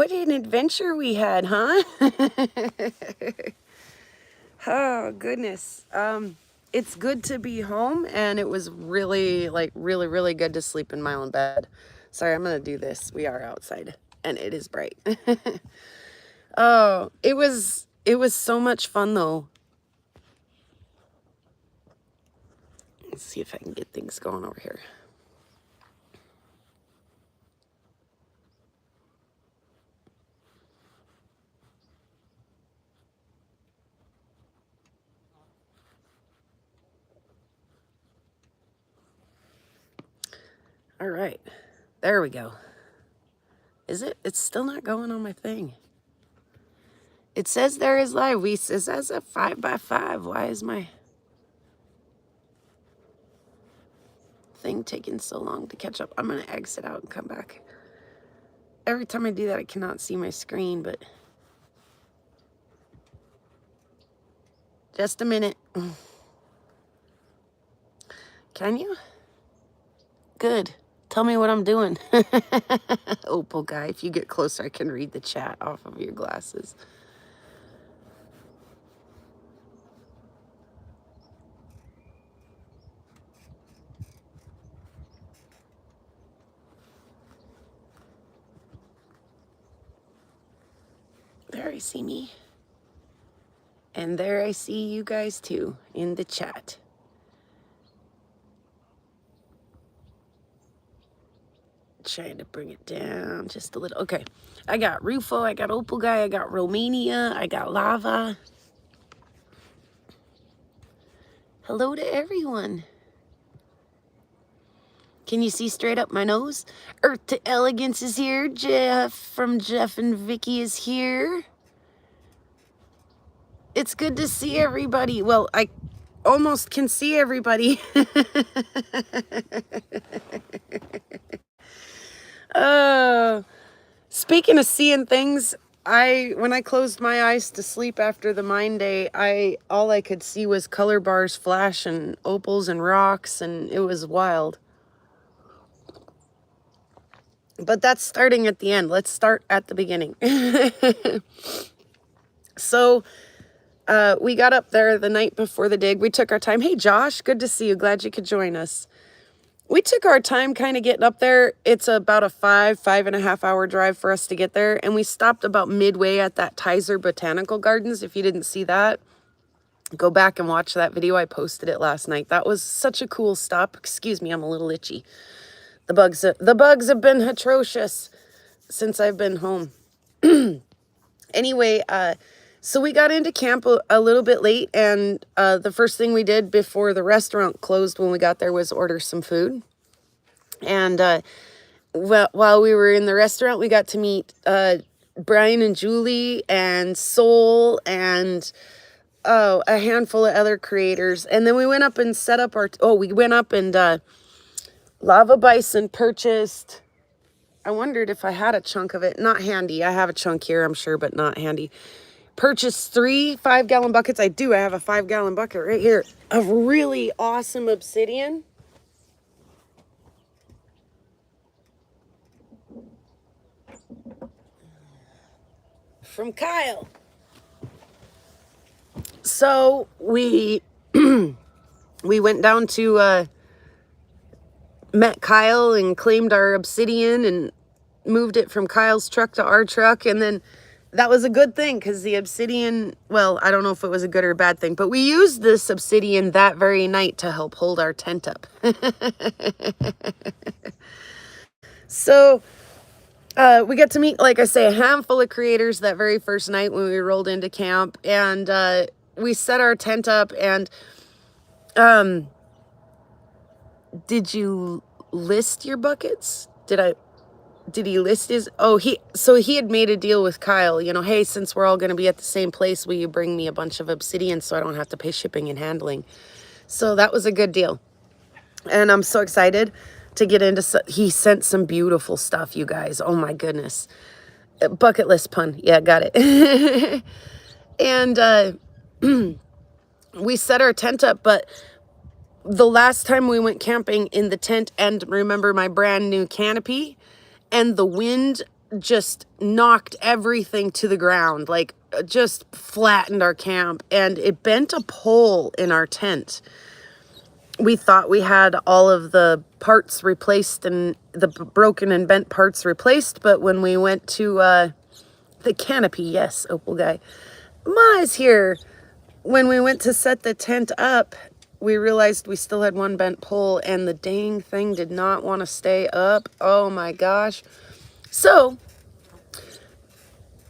what an adventure we had, huh? Oh, goodness. It's good to be home, and it was really, really good to sleep in my own bed. Sorry, I'm gonna do this. We are outside, and it is bright. Oh, it was so much fun, though. Let's see if I can get things going over here. All right, there we go. Is it? It's still not going on my thing. It says there is live. It says a 5x5. Why is my thing taking so long to catch up? I'm gonna exit out and come back. Every time I do that, I cannot see my screen, but just a minute. Can you? Good. Tell me what I'm doing. Opal guy, if you get closer, I can read the chat off of your glasses. There I see me. And there I see you guys too in the chat. Trying to bring it down just a little. Okay. I got Rufo, I got Opal guy, I got Romania, I got Lava. Hello to everyone. Can you see straight up my nose? Earth to Elegance is here. Jeff from Jeff and Vicky is here. It's good to see everybody. Well, I almost can see everybody. Speaking of seeing things, when I closed my eyes to sleep after the mine day, all I could see was color bars flash and opals and rocks, and it was wild. But that's starting at the end. Let's start at the beginning. So, we got up there the night before the dig. We took our time. Hey, Josh, good to see you. Glad you could join us. We took our time kind of getting up there. It's about a 5.5 hour drive for us to get there. And we stopped about midway at that Tizer Botanical Gardens. If you didn't see that, go back and watch that video. I posted it last night. That was such a cool stop. Excuse me, I'm a little itchy. The bugs have been atrocious since I've been home. Anyway, so we got into camp a little bit late, and the first thing we did before the restaurant closed when we got there was order some food. And while we were in the restaurant, we got to meet Brian and Julie and Soul and a handful of other creators. And then we went up and set up we went up and Lava Bison purchased, I wondered if I had a chunk of it. Not handy. I have a chunk here, I'm sure, but not handy. Purchased 3 5-gallon buckets. I have a 5-gallon bucket right here of really awesome obsidian. From Kyle. So we went down to met Kyle and claimed our obsidian and moved it from Kyle's truck to our truck. And then that was a good thing because the obsidian, well, I don't know if it was a good or a bad thing, but we used this obsidian that very night to help hold our tent up. So we got to meet, like I say, a handful of creators that very first night when we rolled into camp. And we set our tent up. And did you list your buckets? Did he list his? Oh, he had made a deal with Kyle, you know, hey, since we're all going to be at the same place, will you bring me a bunch of obsidian so I don't have to pay shipping and handling? So that was a good deal. And I'm so excited to get into, he sent some beautiful stuff, you guys. Oh my goodness. Bucket list pun. Yeah, got it. And we set our tent up, but the last time we went camping in the tent, and remember my brand new canopy, and the wind just knocked everything to the ground, like just flattened our camp, and it bent a pole in our tent. We thought we had all of the parts replaced and the broken and bent parts replaced, but when we went to the canopy, yes, Opal guy, Ma is here. When we went to set the tent up, we realized we still had one bent pole, and the dang thing did not want to stay up. Oh my gosh. So,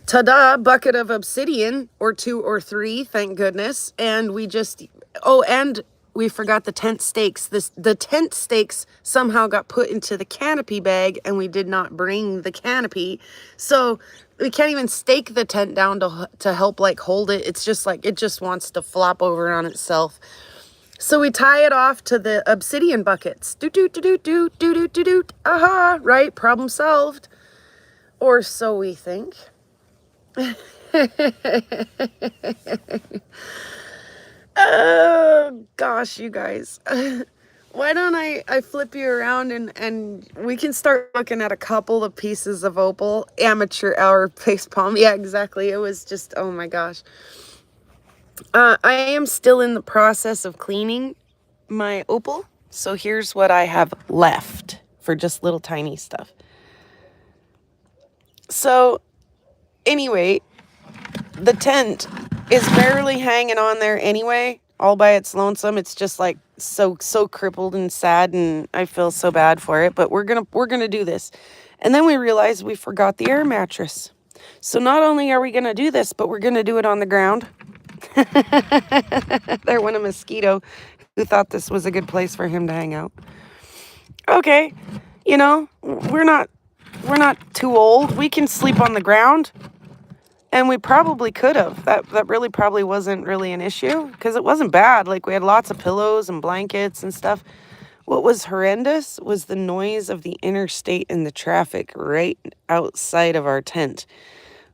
ta-da, bucket of obsidian, or 2 or 3, thank goodness. And we just, oh, and we forgot the tent stakes. The tent stakes somehow got put into the canopy bag, and we did not bring the canopy. So we can't even stake the tent down to help like hold it. It's just like, it just wants to flop over on itself. So we tie it off to the obsidian buckets. Do do do do do do do do do. Aha, right? Problem solved. Or so we think. Oh gosh, you guys. Why don't I flip you around and we can start looking at a couple of pieces of opal. Amateur hour face palm. Yeah, exactly. It was just, oh my gosh. I am still in the process of cleaning my opal. So here's what I have left for just little tiny stuff. So anyway, the tent is barely hanging on there anyway, all by its lonesome. It's just like so crippled and sad, and I feel so bad for it, but we're gonna do this. And then we realized we forgot the air mattress. So not only are we gonna do this, but we're gonna do it on the ground. There went a mosquito who thought this was a good place for him to hang out. Okay, you know, we're not too old. We can sleep on the ground. And we probably could have. That really probably wasn't really an issue, because it wasn't bad. Like, we had lots of pillows and blankets and stuff. What was horrendous was the noise of the interstate and the traffic right outside of our tent.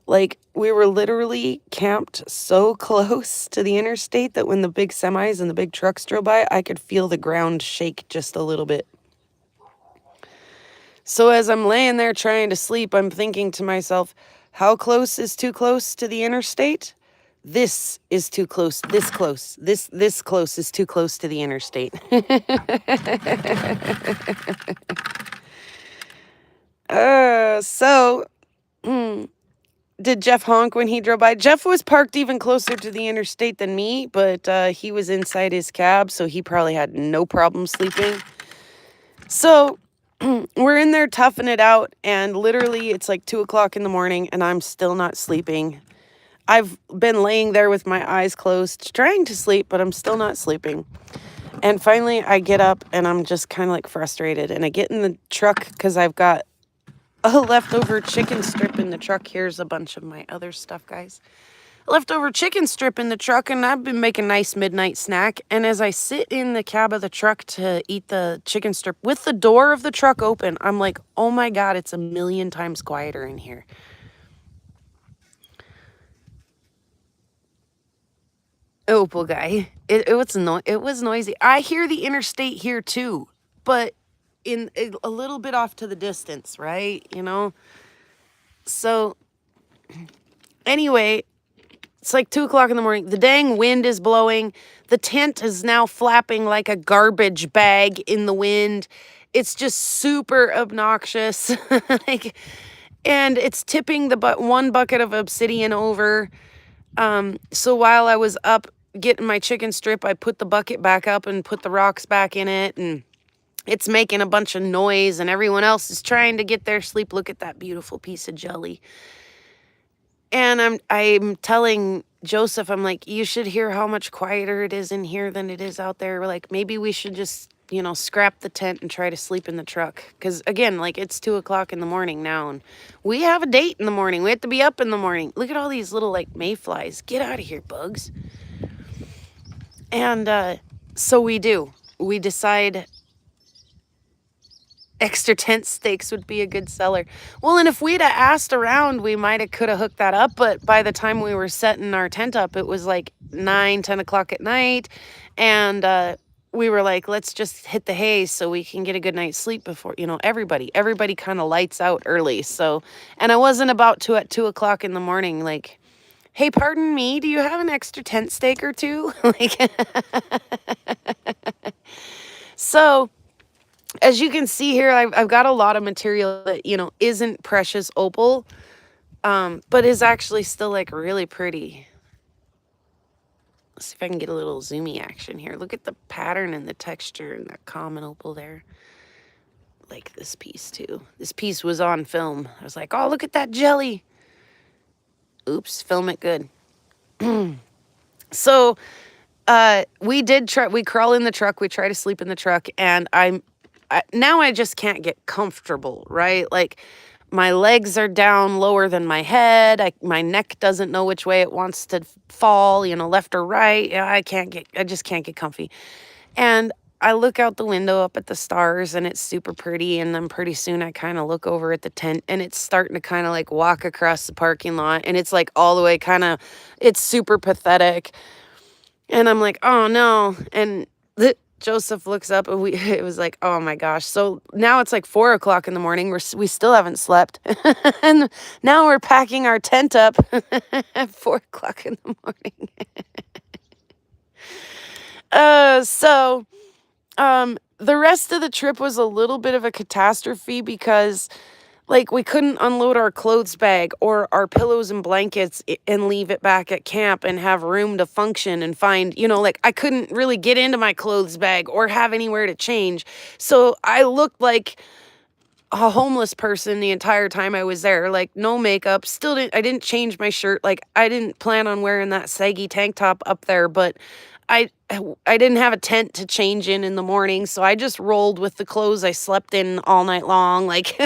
Like, we were literally camped so close to the interstate that when the big semis and the big trucks drove by, I could feel the ground shake just a little bit. So as I'm laying there trying to sleep, I'm thinking to myself, how close is too close to the interstate? This is too close. This close. This close is too close to the interstate. Did Jeff honk when he drove by? Jeff was parked even closer to the interstate than me, but he was inside his cab, so he probably had no problem sleeping. So we're in there toughing it out, and literally it's like 2 o'clock in the morning, and I'm still not sleeping. I've been laying there with my eyes closed, trying to sleep, but I'm still not sleeping. And finally, I get up, and I'm just kind of like frustrated. And I get in the truck because I've got a leftover chicken strip in the truck. Here's a bunch of my other stuff, guys. Leftover chicken strip in the truck, and I've been making a nice midnight snack. And as I sit in the cab of the truck to eat the chicken strip with the door of the truck open, I'm like, oh my God, it's a million times quieter in here. Opal guy, it was noisy. I hear the interstate here too, but in a little bit off to the distance, right? You know? So anyway, it's like 2 o'clock in the morning. The dang wind is blowing. The tent is now flapping like a garbage bag in the wind. It's just super obnoxious. And it's tipping the one bucket of obsidian over. So while I was up getting my chicken strip, I put the bucket back up and put the rocks back in it. And it's making a bunch of noise, and everyone else is trying to get their sleep. Look at that beautiful piece of jelly. And I'm telling Joseph, I'm like, you should hear how much quieter it is in here than it is out there. We're like, maybe we should just, you know, scrap the tent and try to sleep in the truck. Because, again, like, it's 2 o'clock in the morning now, and we have a date in the morning. We have to be up in the morning. Look at all these little, like, mayflies. Get out of here, bugs. And so we do. We decide extra tent stakes would be a good seller. Well, and if we'd have asked around, we might have could have hooked that up. But by the time we were setting our tent up, it was like 9, 10 o'clock at night. And we were like, let's just hit the hay so we can get a good night's sleep before, everybody kind of lights out early. So, and I wasn't about to at 2 o'clock in the morning, like, hey, pardon me, do you have an extra tent stake or two? Like, so as you can see here, I've got a lot of material that, isn't precious opal, but is actually still like really pretty. Let's see if I can get a little zoomy action here. Look at the pattern and the texture and that common opal there. Like this piece too. This piece was on film. I was like, oh, look at that jelly. Oops, film it good. So we crawl in the truck, we try to sleep in the truck, and now I just can't get comfortable, right? Like my legs are down lower than my head. My neck doesn't know which way it wants to fall, left or right. I just can't get comfy. And I look out the window up at the stars and it's super pretty. And then pretty soon I kind of look over at the tent and it's starting to kind of like walk across the parking lot. And it's like all the way it's super pathetic. And I'm like, oh no. And Joseph looks up and it was like, oh my gosh. So now it's like 4 o'clock in the morning. We still haven't slept. And now we're packing our tent up at 4 o'clock in the morning. The rest of the trip was a little bit of a catastrophe because like we couldn't unload our clothes bag or our pillows and blankets and leave it back at camp and have room to function and find, like I couldn't really get into my clothes bag or have anywhere to change. So I looked like a homeless person the entire time I was there, like no makeup, I didn't change my shirt. Like I didn't plan on wearing that saggy tank top up there, but I didn't have a tent to change in the morning, so I just rolled with the clothes I slept in all night long. Like,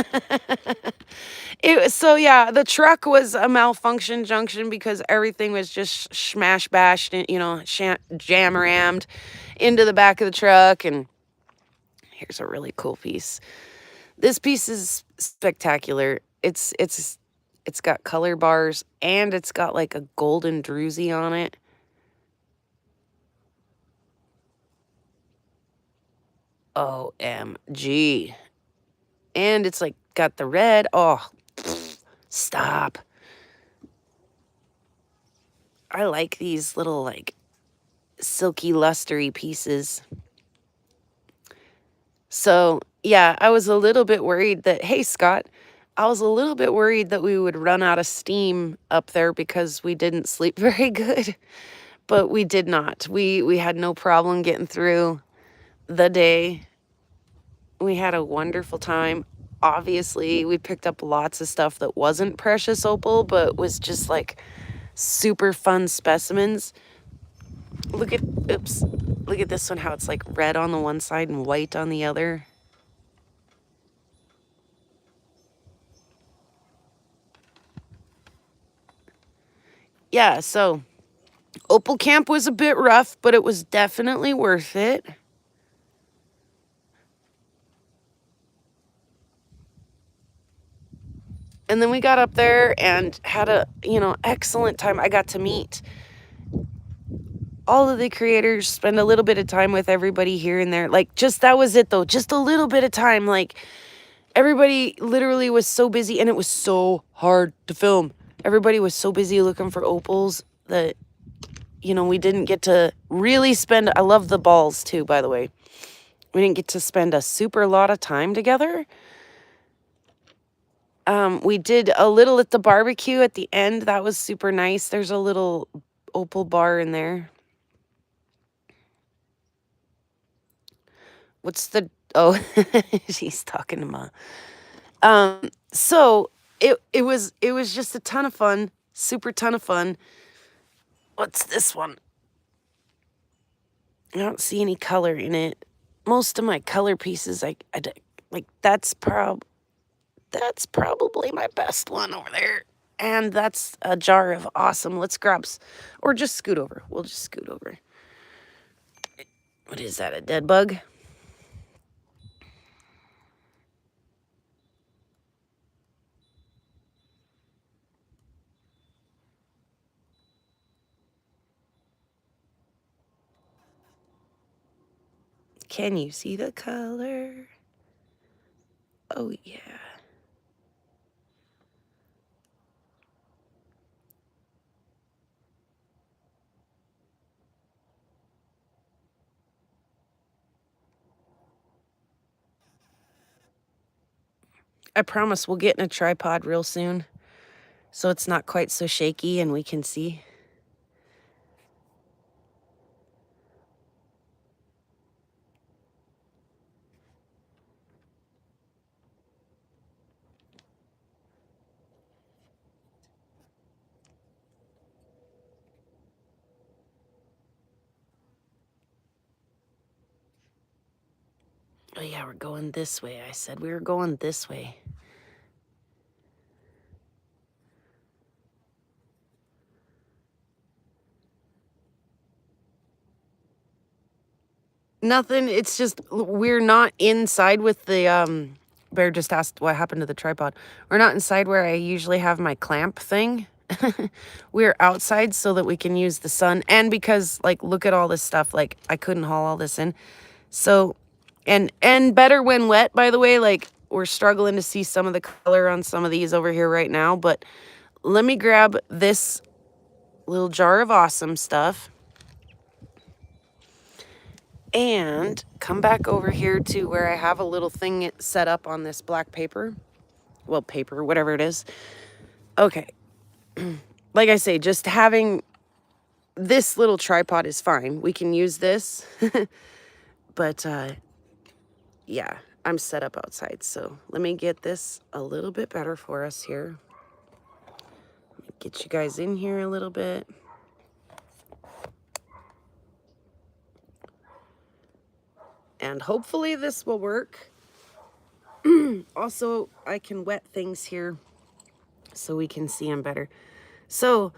so yeah, the truck was a malfunction junction because everything was just smash bashed, and jam rammed into the back of the truck. And here's a really cool piece. This piece is spectacular. It's got color bars and it's got like a golden druzy on it. OMG. And it's like got the red. Oh, stop. I like these little like silky lustery pieces. So yeah, I was a little bit worried that, hey Scott, I was a little bit worried that we would run out of steam up there because we didn't sleep very good. But we did not. We had no problem getting through the day. We had a wonderful time. Obviously, we picked up lots of stuff that wasn't precious opal, but was just like super fun specimens. Look at this one, how it's like red on the one side and white on the other. Yeah, so Opal Camp was a bit rough, but it was definitely worth it. And then we got up there and had a, excellent time. I got to meet all of the creators, spend a little bit of time with everybody here and there. Like, that was it though. Just a little bit of time. Like, everybody literally was so busy and it was so hard to film. Everybody was so busy looking for opals that, we didn't get to really spend. I love the balls too, by the way. We didn't get to spend a super lot of time together. We did a little at the barbecue at the end. That was super nice. There's a little opal bar in there. Oh, she's talking to Ma. So it was just a ton of fun, super ton of fun. What's this one? I don't see any color in it. Most of my color pieces, like that's probably my best one over there. And that's a jar of awesome. Let's grab, or just scoot over. We'll just scoot over. What is that, a dead bug? Can you see the color? Oh, yeah. I promise we'll get in a tripod real soon, so it's not quite so shaky and we can see. Oh yeah, we're going this way. I said we were going this way. Nothing. It's just we're not inside with the Bear just asked what happened to the tripod. We're not inside where I usually have my clamp thing. We're outside so that we can use the sun, and because like look at all this stuff, like I couldn't haul all this in. So and better when wet, by the way. Like we're struggling to see some of the color on some of these over here right now, but let me grab this little jar of awesome stuff and come back over here to where I have a little thing set up on this black paper. Well, paper, whatever it is. Okay. Like I say, just having this little tripod is fine. We can use this. But, yeah, I'm set up outside. So let me get this a little bit better for us here. Get you guys in here a little bit. And hopefully this will work. Also, I can wet things here so we can see them better. So,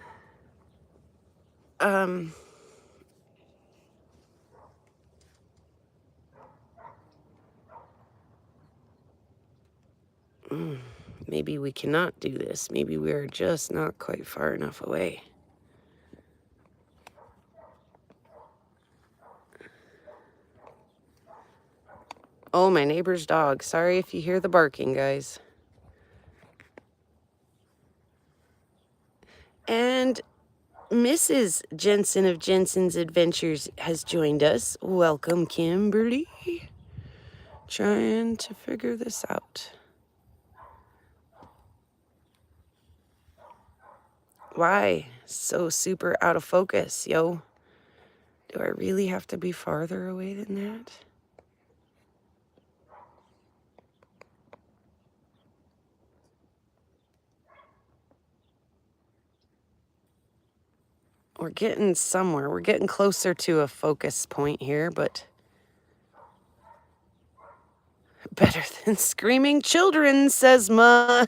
maybe we cannot do this. Maybe we're just not quite far enough away. Oh, my neighbor's dog. Sorry if you hear the barking, guys. And Mrs. Jensen of Jensen's Adventures has joined us. Welcome, Kimberly. Trying to figure this out. Why? So super out of focus, yo. Do I really have to be farther away than that? We're getting somewhere. We're getting closer to a focus point here, but better than screaming children, says Ma.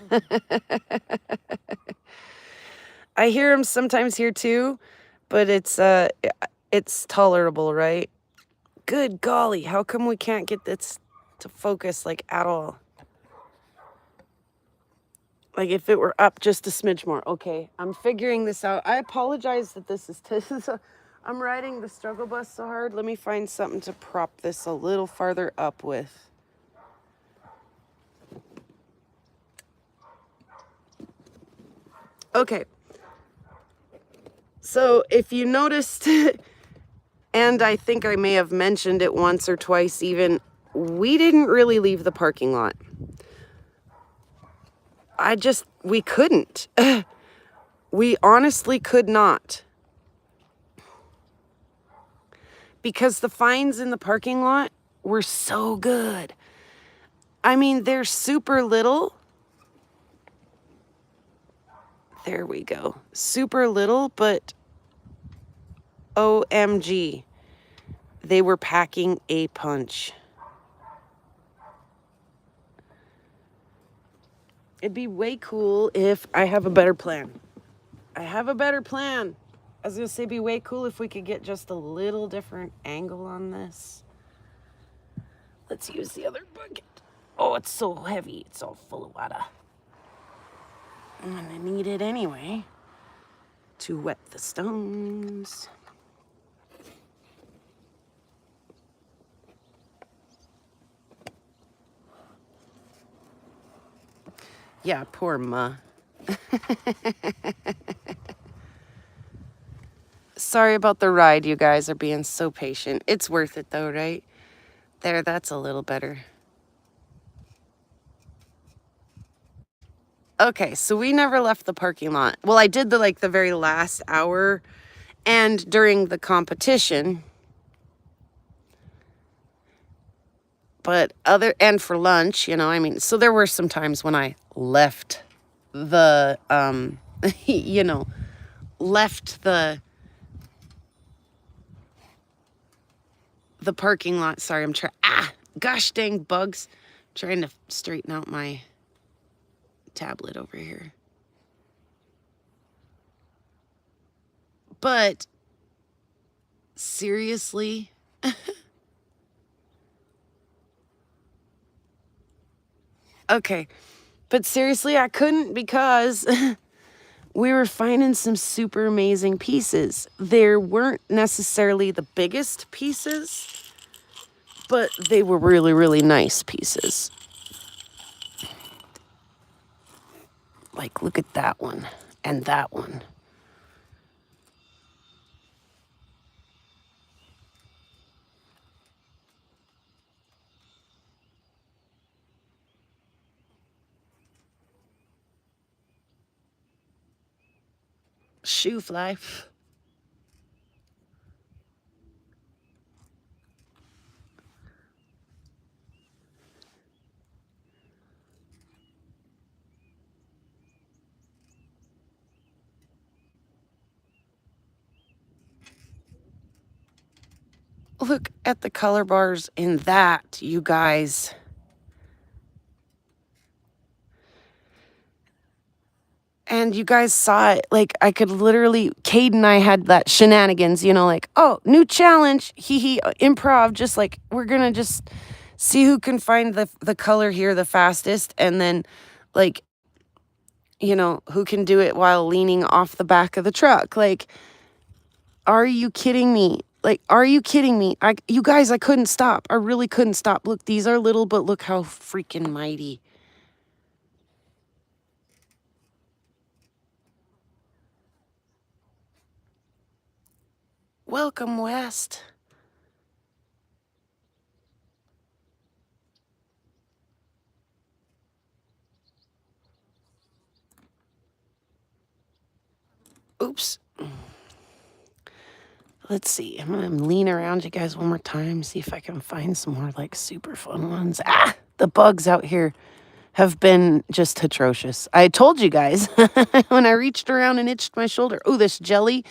I hear them sometimes here too, but it's tolerable, right? Good golly, how come we can't get this to focus like at all? Like if it were up just a smidge more. Okay, I'm figuring this out. I apologize that this is I'm riding the struggle bus so hard. Let me find something to prop this a little farther up with. Okay. So if you noticed, and I think I may have mentioned it once or twice even, we didn't really leave the parking lot. We couldn't. We honestly could not. Because the finds in the parking lot were so good. I mean, they're super little. There we go. Super little, but OMG. They were packing a punch. It'd be way cool if I have a better plan. I have a better plan. I was gonna say it'd be way cool if we could get just a little different angle on this. Let's use the other bucket. Oh, it's so heavy. It's all full of water. And I need it anyway to wet the stones. Yeah, poor Ma. Sorry about the ride. You guys are being so patient. It's worth it though, right? There, that's a little better. Okay, so we never left the parking lot. Well, I did the very last hour and during the competition. But and for lunch, I mean, so there were some times when I left the left the parking lot. Sorry, I'm trying gosh dang bugs. Trying to straighten out my tablet over here. But seriously, okay. But seriously, I couldn't because we were finding some super amazing pieces. There weren't necessarily the biggest pieces, but they were really, really nice pieces. Like, look at that one and that one. Shoe fly. Look at the color bars in that, you guys. And you guys saw it. Like, I could literally, Cade and I had that shenanigans, like, oh, new challenge, hee improv, just like, we're gonna just see who can find the color here the fastest, and then, like, who can do it while leaning off the back of the truck. Like, are you kidding me? Like, are you kidding me? You guys, I couldn't stop. I really couldn't stop. Look, these are little, but look how freaking mighty. Welcome, West. Oops. Let's see. I'm going to lean around you guys one more time, see if I can find some more, like, super fun ones. The bugs out here have been just atrocious. I told you guys when I reached around and itched my shoulder. Oh, this jelly.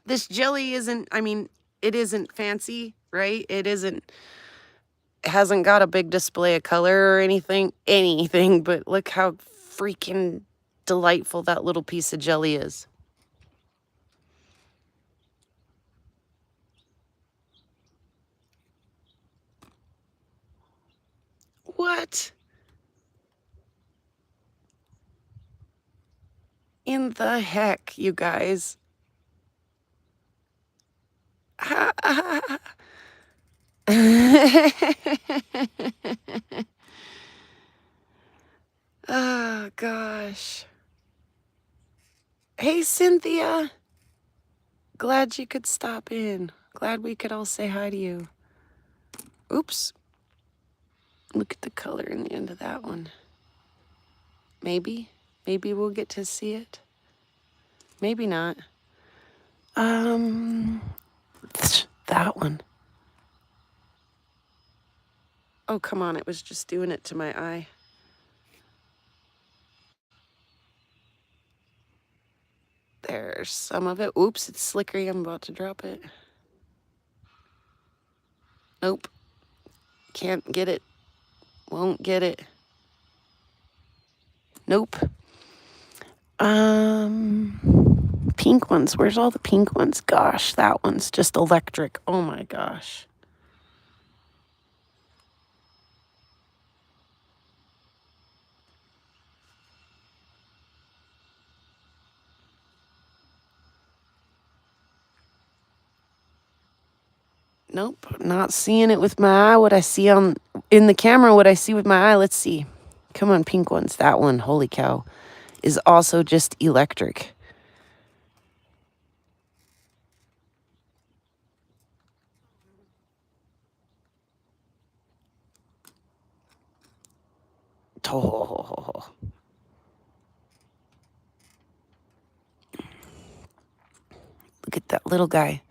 This jelly isn't, I mean, it isn't fancy, right? It hasn't got a big display of color or anything, but look how freaking delightful that little piece of jelly is. What in the heck, you guys? Oh, gosh. Hey, Cynthia. Glad you could stop in. Glad we could all say hi to you. Oops. Look at the color in the end of that one. Maybe we'll get to see it. Maybe not. That one. Oh, come on. It was just doing it to my eye. There's some of it. Oops, it's slickery. I'm about to drop it. Nope. Can't get it. Won't get it. Nope. Pink ones. Where's all the pink ones? Gosh, that one's just electric. Oh my gosh. Nope, not seeing it with my eye. What I see in the camera, what I see with my eye. Let's see. Come on, pink ones. That one, holy cow, is also just electric. Oh. Look at that little guy.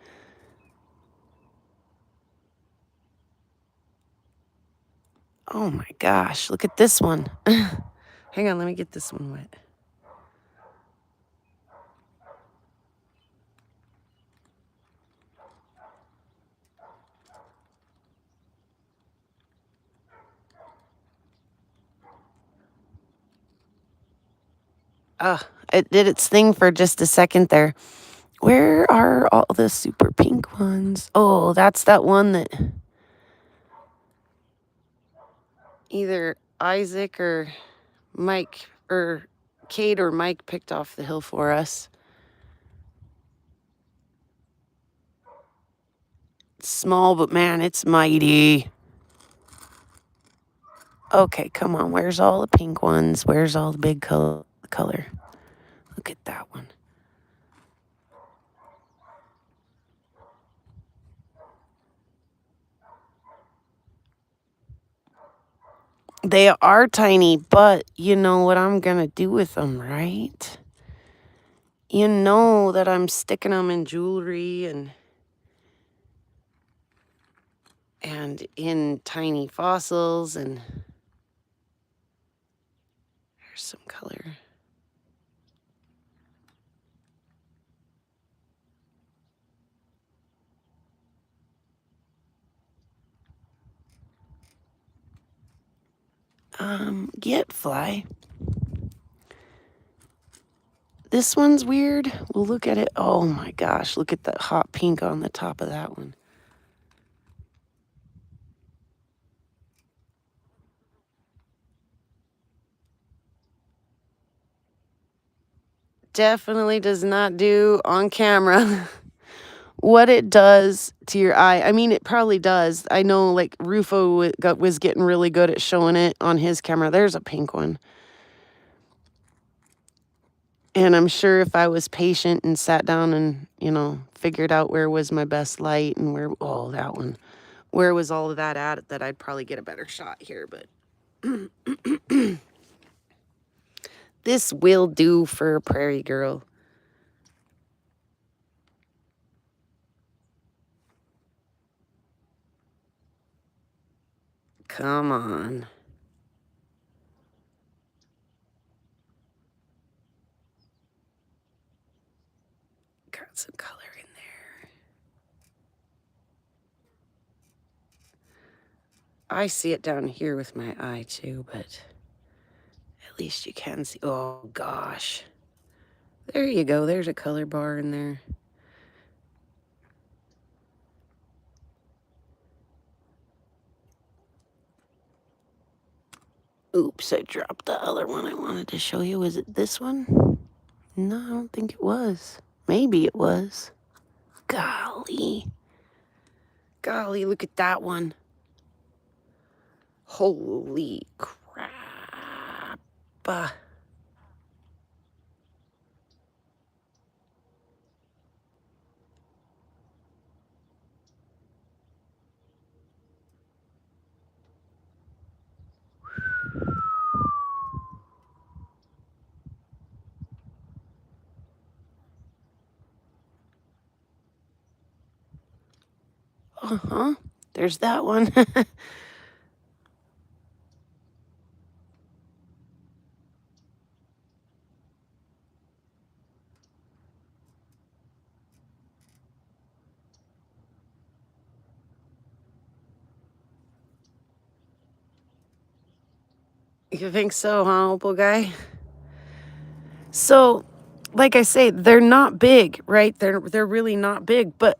Oh my gosh, look at this one. Hang on, let me get this one wet. It did its thing for just a second there. Where are all the super pink ones? Oh, that's that one that either Isaac or Mike or Kate or Mike picked off the hill for us. It's small, but man, it's mighty. Okay, come on. Where's all the pink ones? Where's all the big color? Look at that one. They are tiny, but you know what I'm going to do with them, right? You know that I'm sticking them in jewelry and in tiny fossils, and there's some color. Get fly. This one's weird. We'll look at it. Oh my gosh, look at that hot pink on the top of that one. Definitely does not do on camera what it does to your eye. I mean, it probably does. I know, like, Rufo was getting really good at showing it on his camera. There's a pink one. And I'm sure if I was patient and sat down and, you know, figured out where was my best light and where, oh, that one, where was all of that at, that I'd probably get a better shot here. But this will do for a prairie girl. Come on. Got some color in there. I see it down here with my eye too, but at least you can see. Oh gosh. There you go. There's a color bar in there. Oops, I dropped the other one I wanted to show you. Was it this one? No, I don't think it was. Maybe it was. Golly. Golly, look at that one. Holy crap. Uh-huh. There's that one. You think so, huh, Opal guy? So, like I say, they're not big, right? They're really not big, but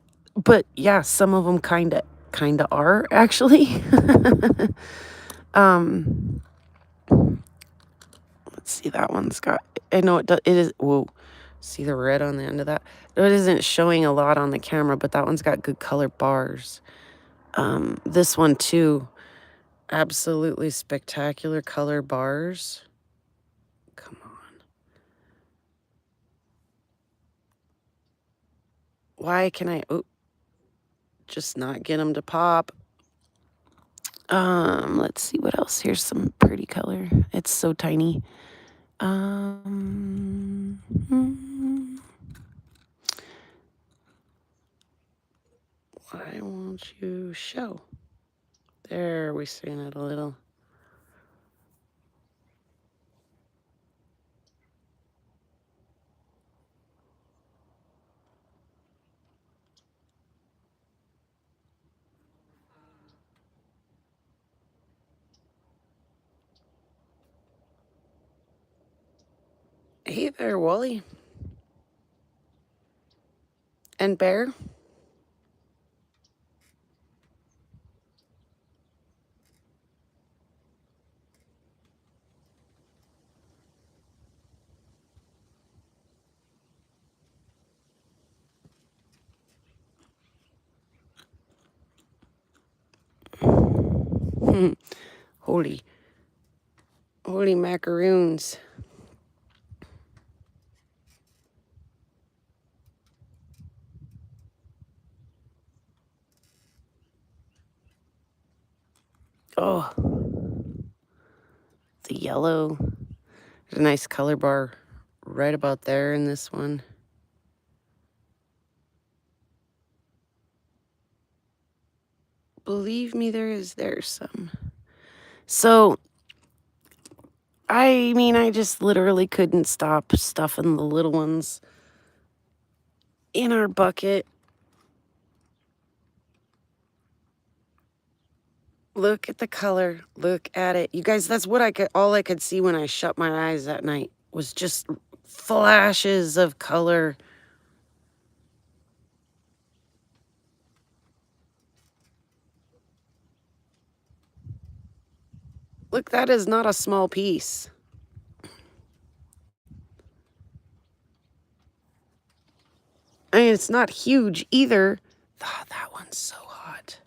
yeah, some of them kind of are actually. Let's see, that one's got, I know it does, it is, whoa, see the red on the end of that? It isn't showing a lot on the camera, but that one's got good color bars. This one too. Absolutely spectacular color bars. Come on. Why can I just not get them to pop? Let's see what else. Here's some pretty color. It's so tiny. Why won't you show? There, we seen it a little. Hey there, Wally. And Bear. Holy macaroons. Oh, the yellow. There's a nice color bar right about there in this one. Believe me, there's some. So, I mean, I just literally couldn't stop stuffing the little ones in our bucket. Look at the color. Look at it. You guys, that's what all I could see when I shut my eyes that night was just flashes of color. Look, that is not a small piece. I mean, it's not huge either. Oh, that one's so hot.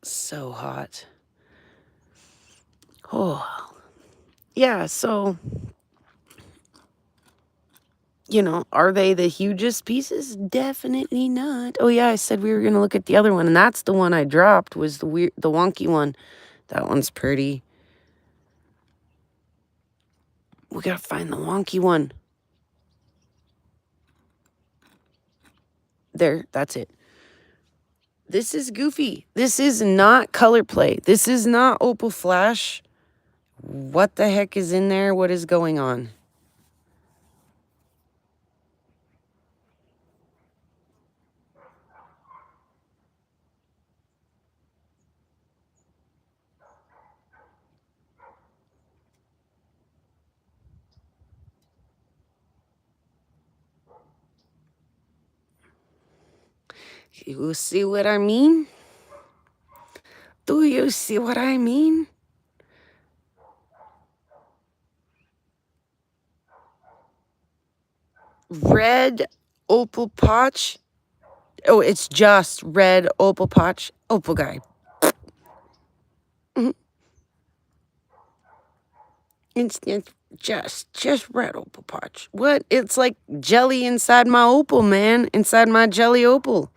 So hot. Oh, yeah, so, you know, are they the hugest pieces? Definitely not. Oh, yeah, I said we were going to look at the other one, and that's the one I dropped, was the wonky one. That one's pretty. We got to find the wonky one. There, that's it. This is goofy. This is not color play. This is not Opal Flash. What the heck is in there? What is going on? You see what I mean? Do you see what I mean? Red Opal Potch. Oh, it's just red Opal Potch. Opal guy. It's just red Opal Potch. What? It's like jelly inside my Opal, man. Inside my jelly Opal.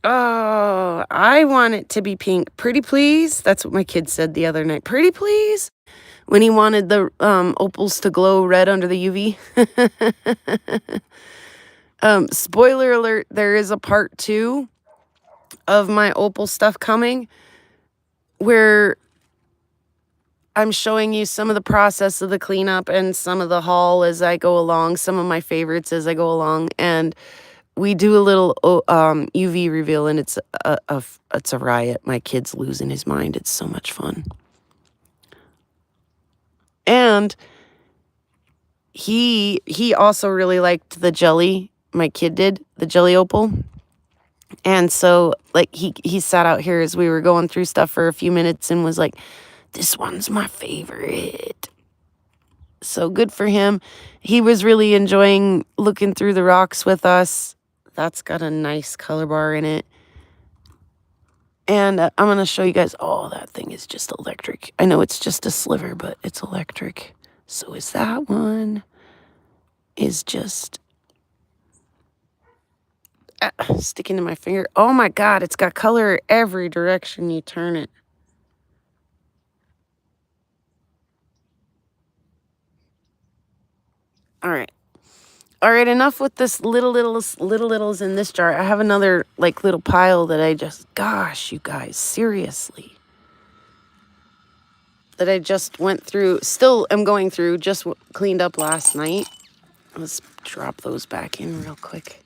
Oh, I want it to be pink. Pretty please? That's what my kid said the other night. Pretty please? When he wanted the opals to glow red under the UV. Spoiler alert, there is a part 2 of my opal stuff coming where I'm showing you some of the process of the cleanup and some of the haul as I go along, some of my favorites as I go along, and we do a little UV reveal, and it's a riot. My kid's losing his mind. It's so much fun. And he also really liked the jelly. My kid did, the jelly opal. And so like he sat out here as we were going through stuff for a few minutes and was like, "This one's my favorite." So good for him. He was really enjoying looking through the rocks with us. That's got a nice color bar in it. And I'm going to show you guys. Oh, that thing is just electric. I know it's just a sliver, but it's electric. So is that one is just sticking to my finger. Oh my God, it's got color every direction you turn it. All right. All right, enough with this littles in this jar. I have another like little pile that I just, gosh, you guys, seriously. That I just went through, still am going through, just cleaned up last night. Let's drop those back in real quick.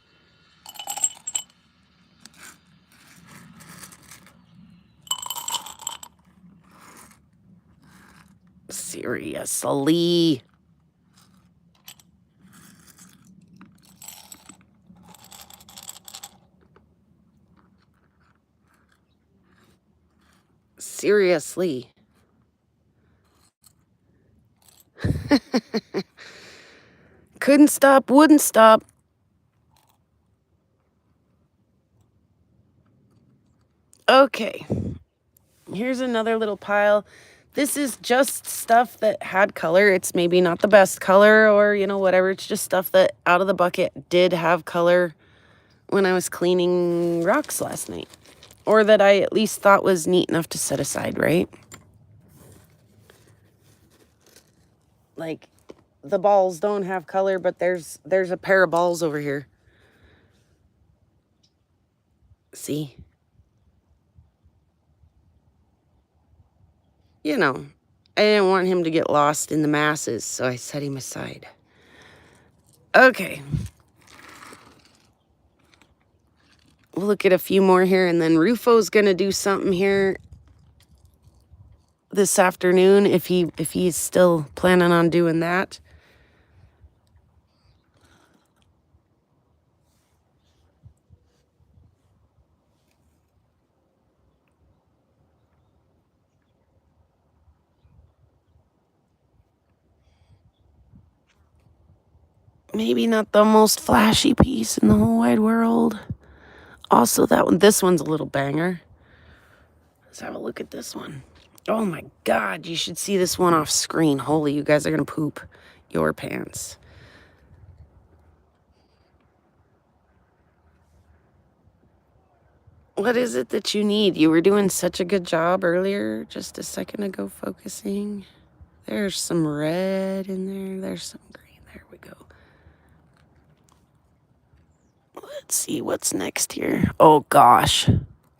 Seriously. Seriously. Couldn't stop, wouldn't stop. Okay. Here's another little pile. This is just stuff that had color. It's maybe not the best color or, you know, whatever. It's just stuff that out of the bucket did have color when I was cleaning rocks last night. Or that I at least thought was neat enough to set aside, right? Like, the balls don't have color, but there's a pair of balls over here. See? You know, I didn't want him to get lost in the masses, so I set him aside. Okay. We'll look at a few more here, and then Rufo's gonna do something here this afternoon if he's still planning on doing that. Maybe not the most flashy piece in the whole wide world. Also, this one's a little banger. Let's have a look at this one. Oh my God, you should see this one off screen. Holy, you guys are gonna poop your pants. What is it that you need? You were doing such a good job earlier, just a second ago, focusing. There's some red in there. There's some green. There we go. Let's see what's next here. Oh gosh.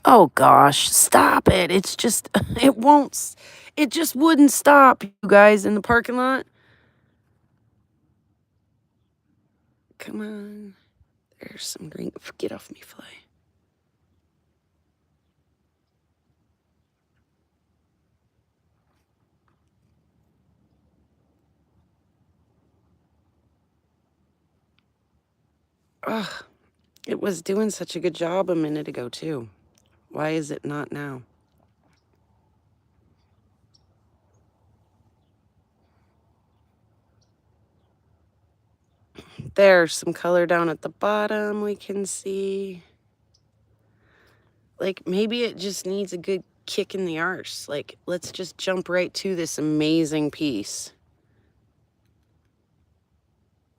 Oh gosh. Stop it. It's just, it won't, it just wouldn't stop, you guys, in the parking lot. Come on. There's some green. Get off me, fly. Ugh. It was doing such a good job a minute ago, too. Why is it not now? There's some color down at the bottom we can see. Like, maybe it just needs a good kick in the arse. Like, let's just jump right to this amazing piece.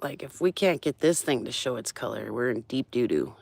Like, if we can't get this thing to show its color, we're in deep doo-doo.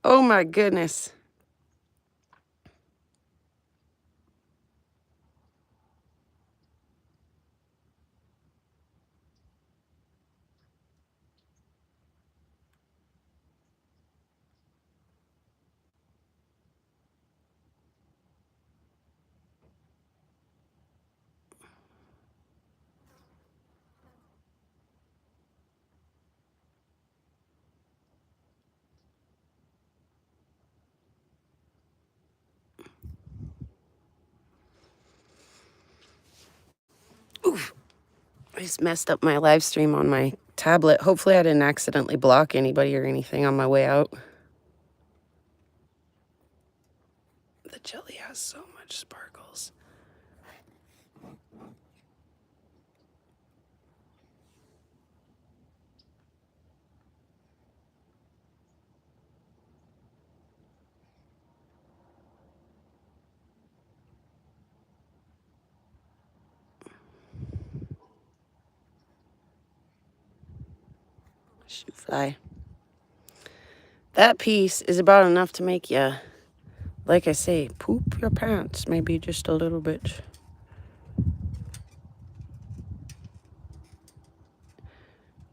Oh my goodness. I just messed up my live stream on my tablet. Hopefully I didn't accidentally block anybody or anything on my way out. The jelly has so much sparkles. Shoot fly. That piece is about enough to make you, like I say, poop your pants, maybe just a little bit.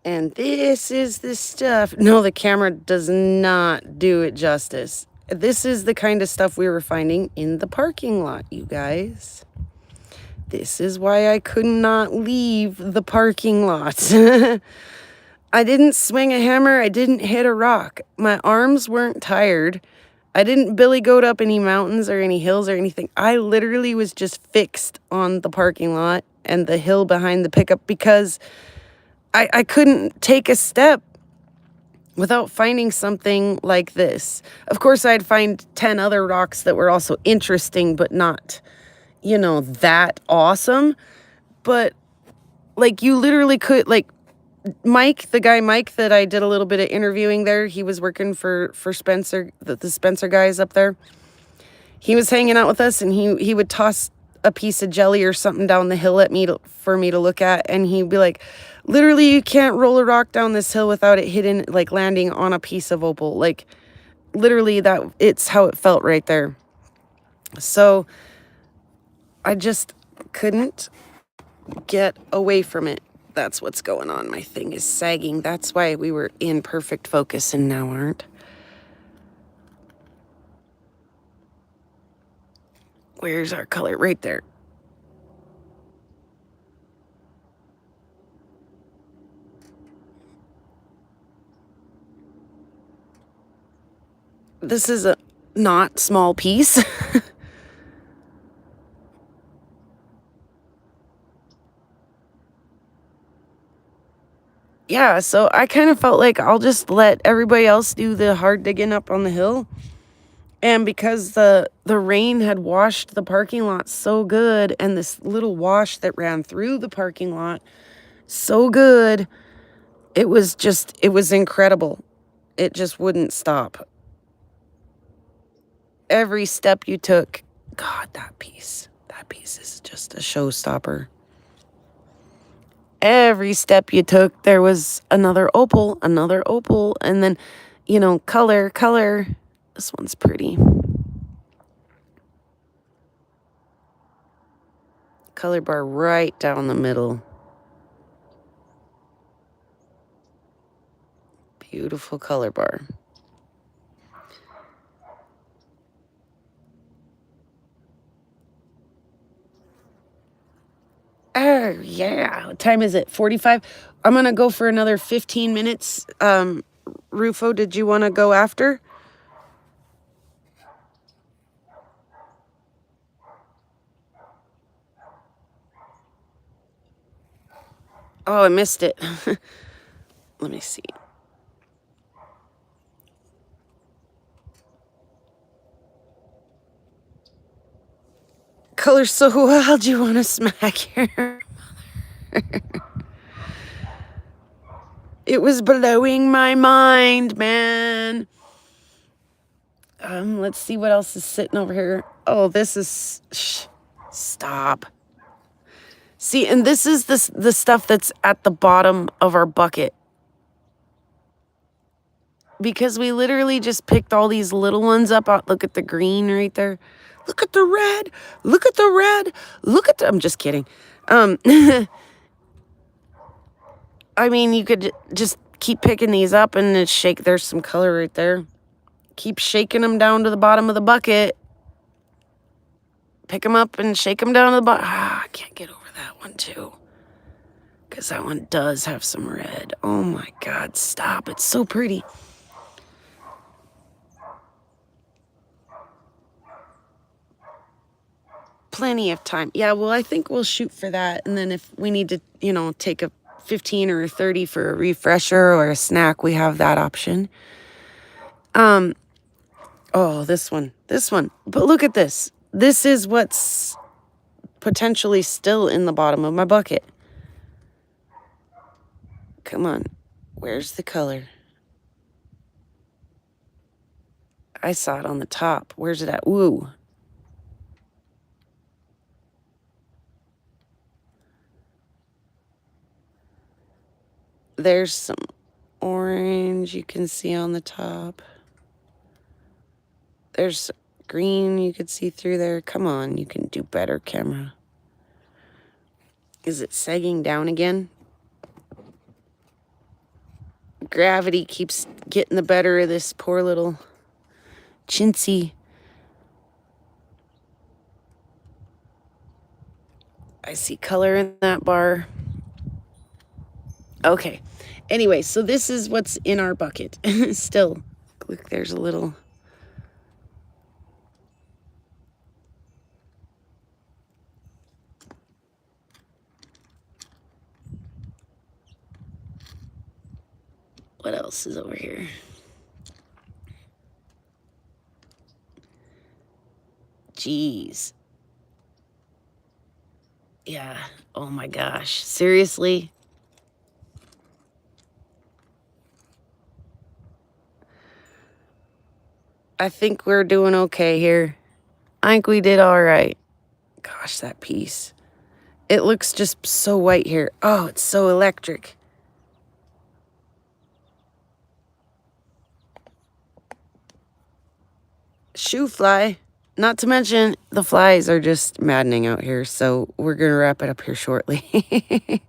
And this is the stuff. No, the camera does not do it justice. This is the kind of stuff we were finding in the parking lot, you guys. This is why I could not leave the parking lot. I didn't swing a hammer. I didn't hit a rock. My arms weren't tired. I didn't billy goat up any mountains or any hills or anything. I literally was just fixed on the parking lot and the hill behind the pickup because I couldn't take a step without finding something like this. Of course, I'd find 10 other rocks that were also interesting, but not, you know, that awesome. But like you literally could, like, Mike, the guy Mike that I did a little bit of interviewing there, he was working for Spencer, the Spencer guys up there. He was hanging out with us, and he would toss a piece of jelly or something down the hill at me for me to look at, and he'd be like, literally, you can't roll a rock down this hill without it hitting, like landing on a piece of opal. Like, literally, it's how it felt right there. So I just couldn't get away from it. That's what's going on. My thing is sagging. That's why we were in perfect focus and now aren't. Where's our color? Right there. This is a not small piece. Yeah, so I kind of felt like I'll just let everybody else do the hard digging up on the hill. And because the rain had washed the parking lot so good, and this little wash that ran through the parking lot so good, it was incredible. It just wouldn't stop. Every step you took, God, that piece is just a showstopper. Every step you took, there was another opal, and then, you know, color. This one's pretty. Color bar right down the middle. Beautiful color bar. Oh, yeah. What time is it? 45? I'm going to go for another 15 minutes. Rufo, did you want to go after? Oh, I missed it. Let me see. Color's so wild, you want to smack your mother. It was blowing my mind, man. Let's see what else is sitting over here. Oh, this is... stop. See, and this is the stuff that's at the bottom of our bucket. Because we literally just picked all these little ones up. Look at the green right there. Look at the red. Look at the red. Look at the... I'm just kidding. I mean, you could just keep picking these up and it's shake. There's some color right there. Keep shaking them down to the bottom of the bucket. Pick them up and shake them down to the bottom. I can't get over that one too. Because that one does have some red. Oh my God, stop. It's so pretty. Plenty of time. Yeah, well, I think we'll shoot for that. And then if we need to, you know, take a 15 or 30 for a refresher or a snack, we have that option. Oh, this one. But look at this. This is what's potentially still in the bottom of my bucket. Come on. Where's the color? I saw it on the top. Where's it at? Woo. There's some orange you can see on the top. There's green you could see through there. Come on, you can do better, camera. Is it sagging down again? Gravity keeps getting the better of this poor little chintzy. I see color in that bar. Okay. Anyway, so this is what's in our bucket. Still, look, there's a little... What else is over here? Jeez. Yeah. Oh my gosh. Seriously? I think we're doing okay here. I think we did all right. Gosh, that piece. It looks just so white here. Oh, it's so electric. Shoe fly. Not to mention, the flies are just maddening out here, so we're going to wrap it up here shortly.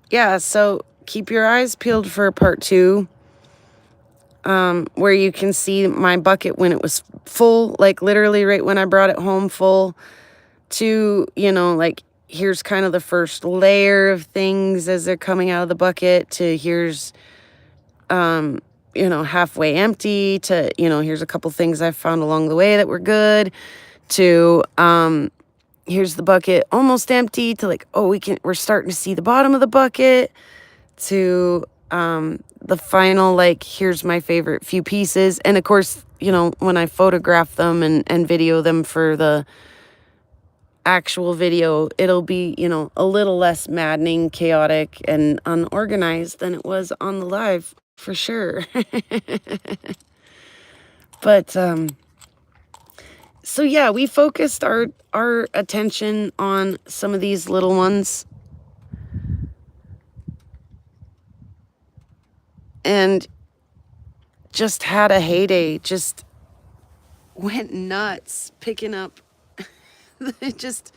Yeah, so keep your eyes peeled for part 2, where you can see my bucket when it was full, like literally right when I brought it home full, to, you know, like, here's kind of the first layer of things as they're coming out of the bucket, to here's, you know, halfway empty, to, you know, here's a couple things I found along the way that were good, to, here's the bucket almost empty, to like, oh, we're starting to see the bottom of the bucket, to, the final, like, here's my favorite few pieces. And of course, you know, when I photograph them and video them for the actual video, it'll be, you know, a little less maddening, chaotic, and unorganized than it was on the live, for sure. But so yeah, we focused our attention on some of these little ones, and just had a heyday. Just went nuts picking up just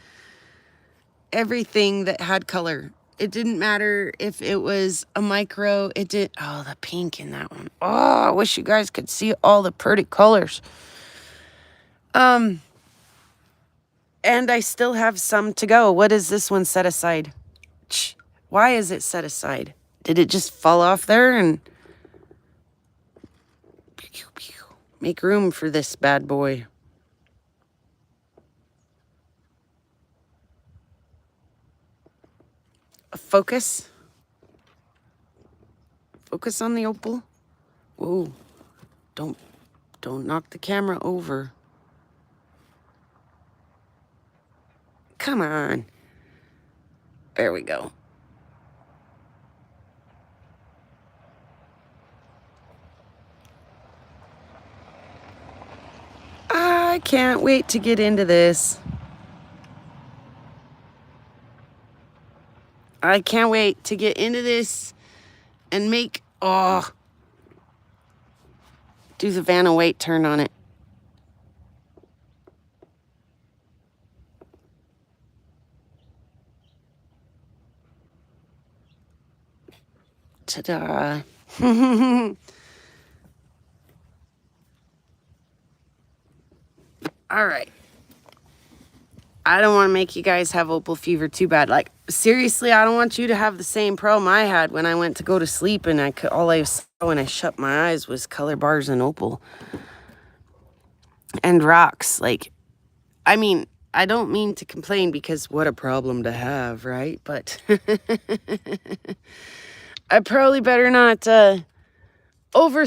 everything that had color. It didn't matter if it was a micro. It did. Oh, the pink in that one. Oh, I wish you guys could see all the pretty colors. And I still have some to go. What is this one set aside? Why is it set aside? Did it just fall off there and make room for this bad boy? Focus. Focus on the opal. Whoa. Don't knock the camera over. Come on. There we go. I can't wait to get into this. I can't wait to get into this and make, do the Vanna White turn on it. Ta-da. All right. I don't want to make you guys have opal fever too bad. Like, seriously, I don't want you to have the same problem I had when I went to go to sleep and all I saw when I shut my eyes was color bars and opal and rocks. Like, I mean, I don't mean to complain because what a problem to have, right? But I probably better not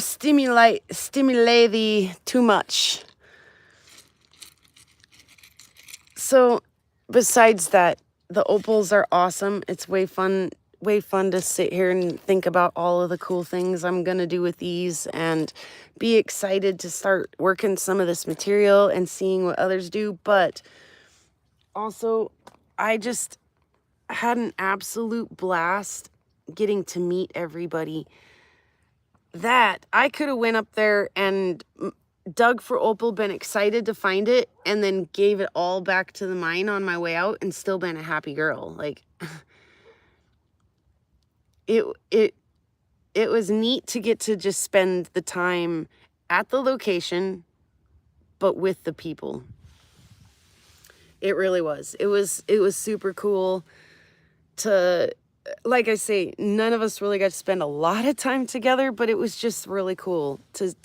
stimulate thee too much. So besides that, the opals are awesome. It's way fun to sit here and think about all of the cool things I'm gonna do with these and be excited to start working some of this material and seeing what others do. But also, I just had an absolute blast getting to meet everybody. That I could have went up there and dug for opal, been excited to find it, and then gave it all back to the mine on my way out and still been a happy girl. Like, it was neat to get to just spend the time at the location, but with the people. It really was. It was super cool to, like I say, none of us really got to spend a lot of time together, but it was just really cool to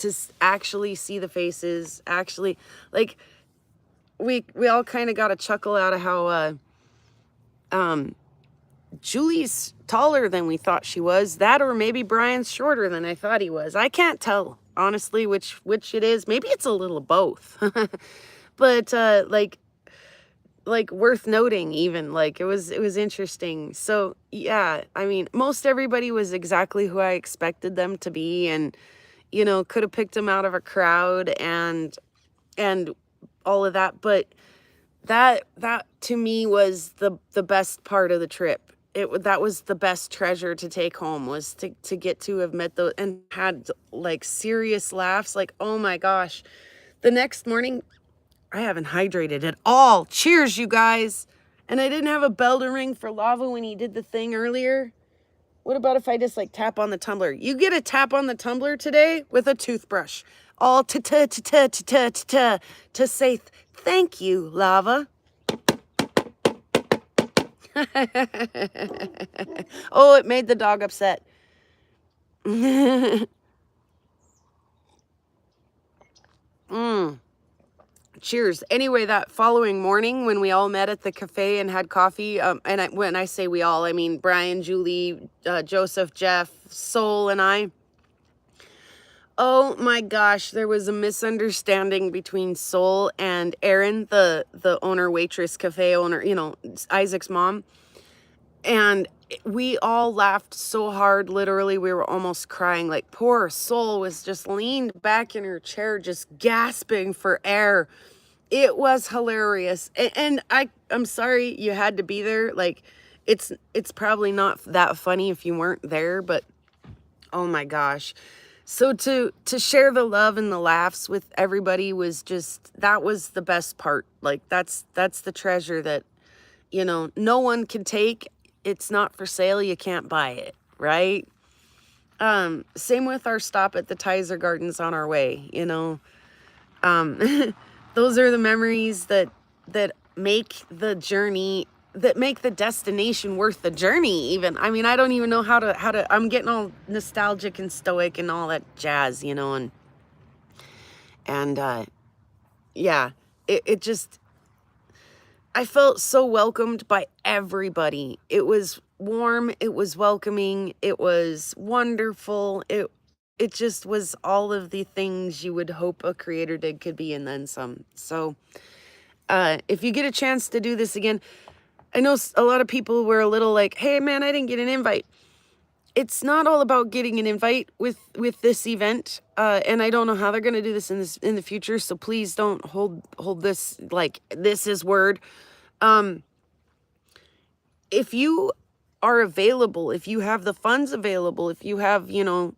actually see the faces, actually, like, we all kind of got a chuckle out of how Julie's taller than we thought she was. That, or maybe Brian's shorter than I thought he was. I can't tell, honestly, which it is. Maybe it's a little of both. But like worth noting, even, like, it was interesting. So yeah, I mean, most everybody was exactly who I expected them to be, and you know, could have picked them out of a crowd and all of that, but that to me was the best part of the trip. That was the best treasure to take home, was to get to have met those and had like serious laughs. Like, oh my gosh, the next morning I haven't hydrated at all. Cheers, you guys. And I didn't have a bell to ring for Lava when he did the thing earlier. What about if I just like tap on the tumbler? You get a tap on the tumbler today with a toothbrush. All to say thank you, Lava. Oh, it made the dog upset. Cheers. Anyway, that following morning when we all met at the cafe and had coffee, and when I say we all, I mean Brian, Julie, Joseph, Jeff, Soul, and I. Oh my gosh, there was a misunderstanding between Soul and Erin, the owner, waitress, cafe owner, you know, Isaac's mom. And we all laughed so hard, literally, we were almost crying. Like, poor Soul was just leaned back in her chair, just gasping for air. It was hilarious. And I'm sorry you had to be there. Like, it's probably not that funny if you weren't there, but oh my gosh. So to share the love and the laughs with everybody was just, that was the best part. Like, that's the treasure that, you know, no one can take. It's not for sale. You can't buy it, right? Same with our stop at the Tizer Gardens on our way, you know. Those are the memories that make the journey, that make the destination worth the journey, even. I mean, I don't even know how to, I'm getting all nostalgic and stoic and all that jazz, you know, and yeah, it just, I felt so welcomed by everybody. It was warm, it was welcoming, it was wonderful. It just was all of the things you would hope a creator dig could be, and then some. So if you get a chance to do this again, I know a lot of people were a little like, hey man, I didn't get an invite. It's not all about getting an invite with this event, and I don't know how they're going to do this in the future, so please don't hold this like this is word. If you are available, if you have the funds available, if you have, you know,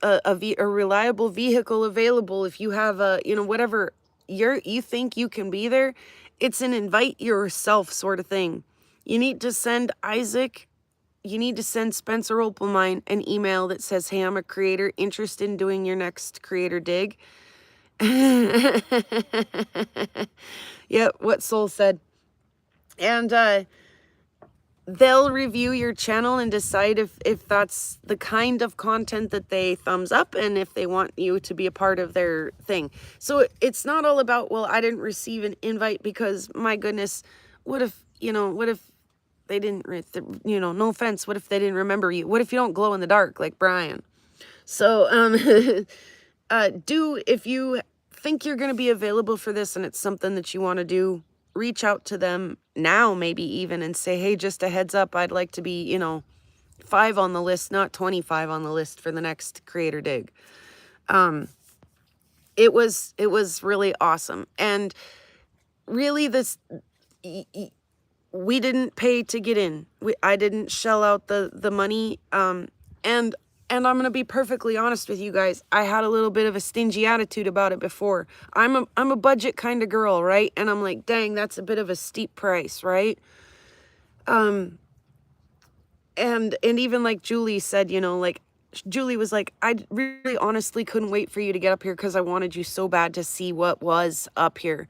a reliable vehicle available, if you have a, you know, whatever you think you can be there, it's an invite yourself sort of thing. You need to send Isaac, you need to send Spencer Opalmine an email that says, hey, I'm a creator interested in doing your next creator dig. Yep, what Soul said. And they'll review your channel and decide if that's the kind of content that they thumbs up and if they want you to be a part of their thing. So it's not all about, well, I didn't receive an invite because, my goodness, what if, what if they didn't, no offense, what if they didn't remember you? What if you don't glow in the dark like Brian? So if you think you're going to be available for this and it's something that you want to do, reach out to them now, maybe even, and say, hey, just a heads up, I'd like to be, 5 on the list, not 25 on the list for the next Creator Dig. It was really awesome. And really, we didn't pay to get in. I didn't shell out the money. And I'm going to be perfectly honest with you guys. I had a little bit of a stingy attitude about it before. I'm a budget kind of girl, right? And I'm like, dang, that's a bit of a steep price, right? And even like Julie said, like Julie was like, I really honestly couldn't wait for you to get up here because I wanted you so bad to see what was up here.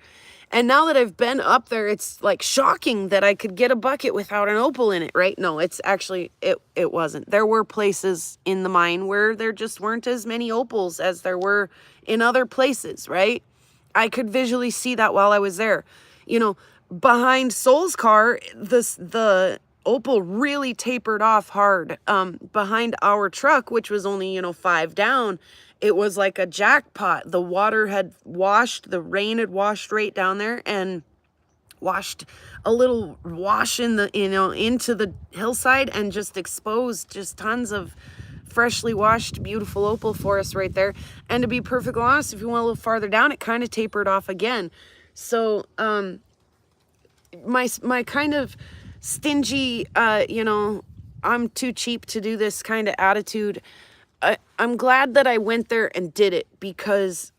And now that I've been up there, it's like shocking that I could get a bucket without an opal in it, right? No, it's actually, it wasn't. There were places in the mine where there just weren't as many opals as there were in other places, right? I could visually see that while I was there. Behind Soul's car, the opal really tapered off hard. Behind our truck, which was only, 5 down, it was like a jackpot. The water had washed, the rain had washed right down there and washed a little wash in the, into the hillside and just exposed just tons of freshly washed, beautiful opal for us right there. And to be perfectly honest, if you went a little farther down, it kind of tapered off again. So, my kind of stingy, I'm too cheap to do this kind of attitude, I'm glad that I went there and did it, because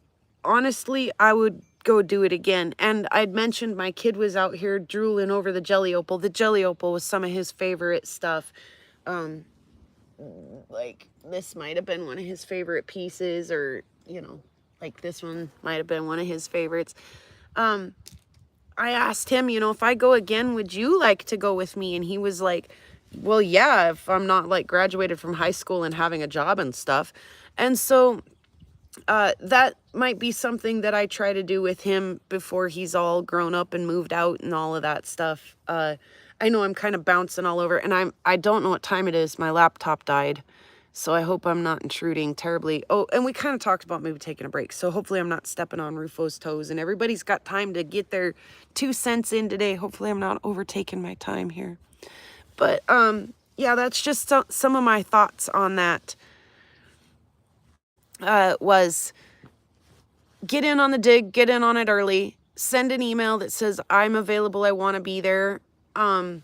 honestly, I would go do it again. And I'd mentioned my kid was out here drooling over the jelly opal. The jelly opal was some of his favorite stuff. Like this might have been one of his favorite pieces, or, like this one might have been one of his favorites. I asked him, if I go again, would you like to go with me? And he was like, well, yeah, if I'm not like graduated from high school and having a job and stuff. And so that might be something that I try to do with him before he's all grown up and moved out and all of that stuff. I know I'm kind of bouncing all over, and I don't know what time it is. My laptop died, so I hope I'm not intruding terribly. Oh, and we kind of talked about maybe taking a break, so hopefully I'm not stepping on Rufo's toes, and everybody's got time to get their 2 cents in today. Hopefully I'm not overtaking my time here. But, yeah, that's just some of my thoughts on that. Was get in on the dig, get in on it early, send an email that says, I'm available, I want to be there. Do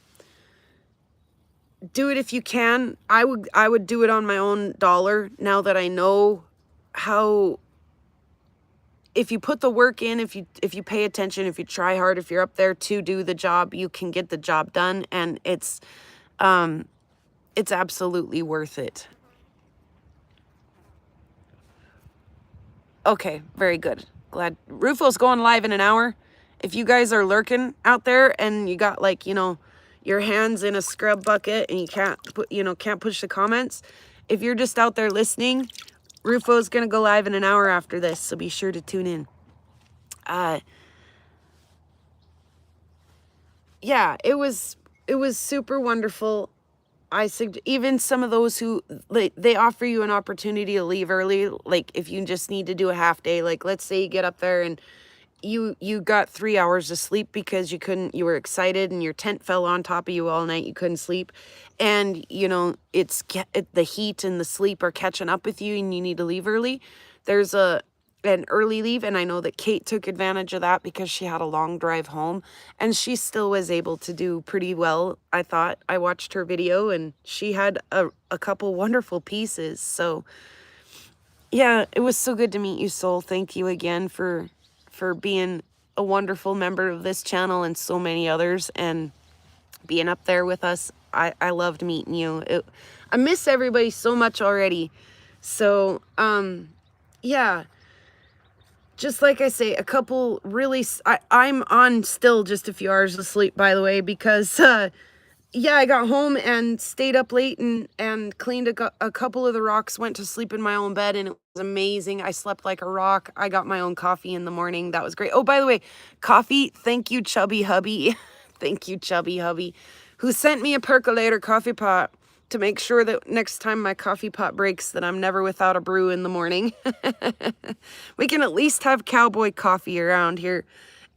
it if you can. I would do it on my own dollar, now that I know how, if you put the work in, if you pay attention, if you try hard, if you're up there to do the job, you can get the job done, and it's absolutely worth it. Okay, very good. Glad. Rufo's going live in an hour. If you guys are lurking out there and you got like, your hands in a scrub bucket and you can't push the comments, if you're just out there listening, Rufo's going to go live in an hour after this, so be sure to tune in. Yeah, it was super wonderful. Even some of those who, like, they offer you an opportunity to leave early, like if you just need to do a half day, like let's say you get up there and you got 3 hours of sleep because you were excited and your tent fell on top of you all night, you couldn't sleep, and it's the heat and the sleep are catching up with you and you need to leave early. There's an early leave, and I know that Kate took advantage of that because she had a long drive home, and she still was able to do pretty well. I thought, I watched her video and she had a couple wonderful pieces. So yeah, it was so good to meet you, Soul. Thank you again for being a wonderful member of this channel and so many others, and being up there with us. I loved meeting you. I miss everybody so much already. So yeah, just like I say, a couple really, I'm on still just a few hours of sleep, by the way, because yeah, I got home and stayed up late and cleaned a couple of the rocks, went to sleep in my own bed, and it was amazing. I slept like a rock. I got my own coffee in the morning. That was great. Oh, by the way, coffee, thank you, Chubby Hubby. Thank you, Chubby Hubby, who sent me a percolator coffee pot to make sure that next time my coffee pot breaks that I'm never without a brew in the morning. We can at least have cowboy coffee around here.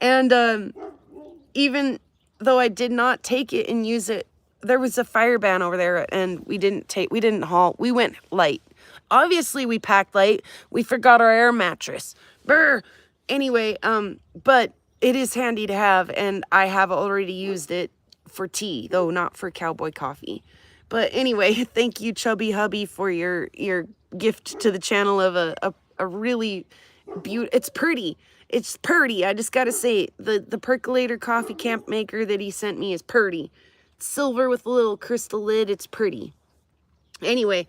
And even though I did not take it and use it, there was a fire ban over there and we didn't haul. We went light. Obviously we packed light. We forgot our air mattress. Brr. Anyway, but it is handy to have, and I have already used it for tea, though not for cowboy coffee. But anyway, thank you, Chubby Hubby, for your gift to the channel of a really beautiful, it's pretty. It's purty. I just gotta say, the percolator coffee camp maker that he sent me is purty. It's silver with a little crystal lid. It's pretty. Anyway,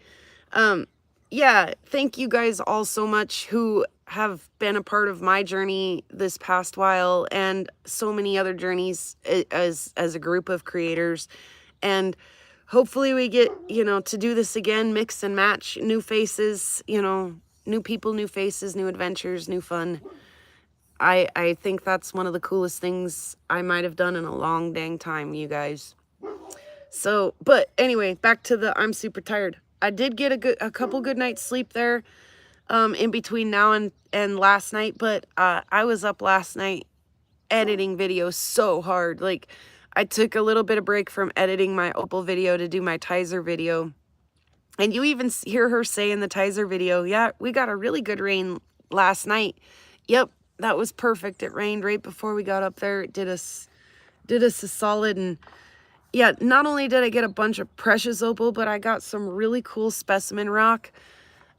yeah, thank you guys all so much who have been a part of my journey this past while and so many other journeys as a group of creators. And hopefully we get, to do this again, mix and match, new faces, new people, new faces, new adventures, new fun. I think that's one of the coolest things I might have done in a long dang time, you guys. So, but anyway, back to the I'm super tired. I did get a couple good nights sleep there in between now and last night, but I was up last night editing videos so hard. Like, I took a little bit of break from editing my Opal video to do my Tizer video. And you even hear her say in the Tizer video, yeah, we got a really good rain last night. Yep, that was perfect. It rained right before we got up there. It did us a solid. And yeah, not only did I get a bunch of precious opal, but I got some really cool specimen rock.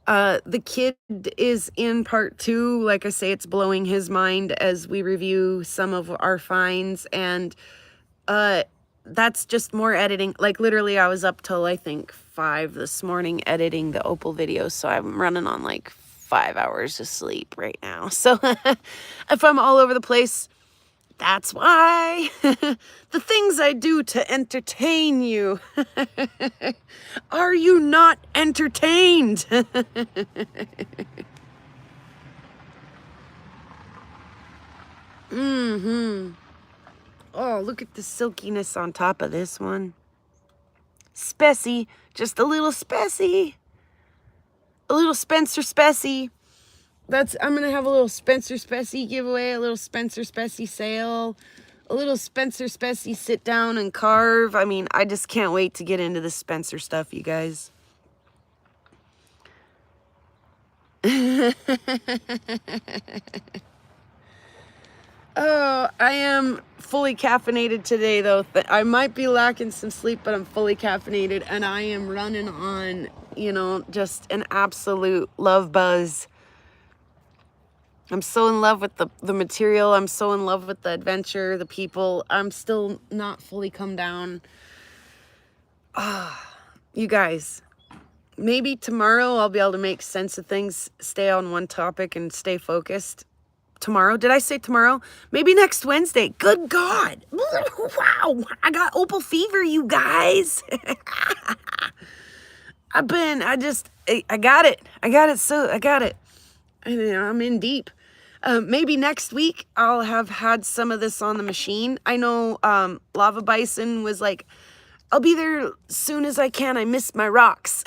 The kid is in part 2. Like I say, it's blowing his mind as we review some of our finds. And that's just more editing. Like, literally, I was up till, I think, 5 this morning editing the Opal video. So I'm running on like 5 hours of sleep right now. So if I'm all over the place, that's why. The things I do to entertain you. Are you not entertained? Mm-hmm. Oh, look at the silkiness on top of this one. Spessy. Just a little spessy. A little Spencer Spessy. I'm going to have a little Spencer Spessy giveaway, a little Spencer Spessy sale, a little Spencer Spessy sit down and carve. I mean, I just can't wait to get into the Spencer stuff, you guys. Oh, I am fully caffeinated today, though. I might be lacking some sleep, but I'm fully caffeinated, and I am running on, just an absolute love buzz. I'm so in love with the material. I'm so in love with the adventure, the people. I'm still not fully come down. You guys, maybe tomorrow I'll be able to make sense of things, stay on one topic and stay focused. Tomorrow? Did I say tomorrow? Maybe next Wednesday. Good God. Wow. I got Opal fever, you guys. I got it. I got it. I'm in deep. Maybe next week I'll have had some of this on the machine. I know Lava Bison was like, I'll be there soon as I can. I missed my rocks.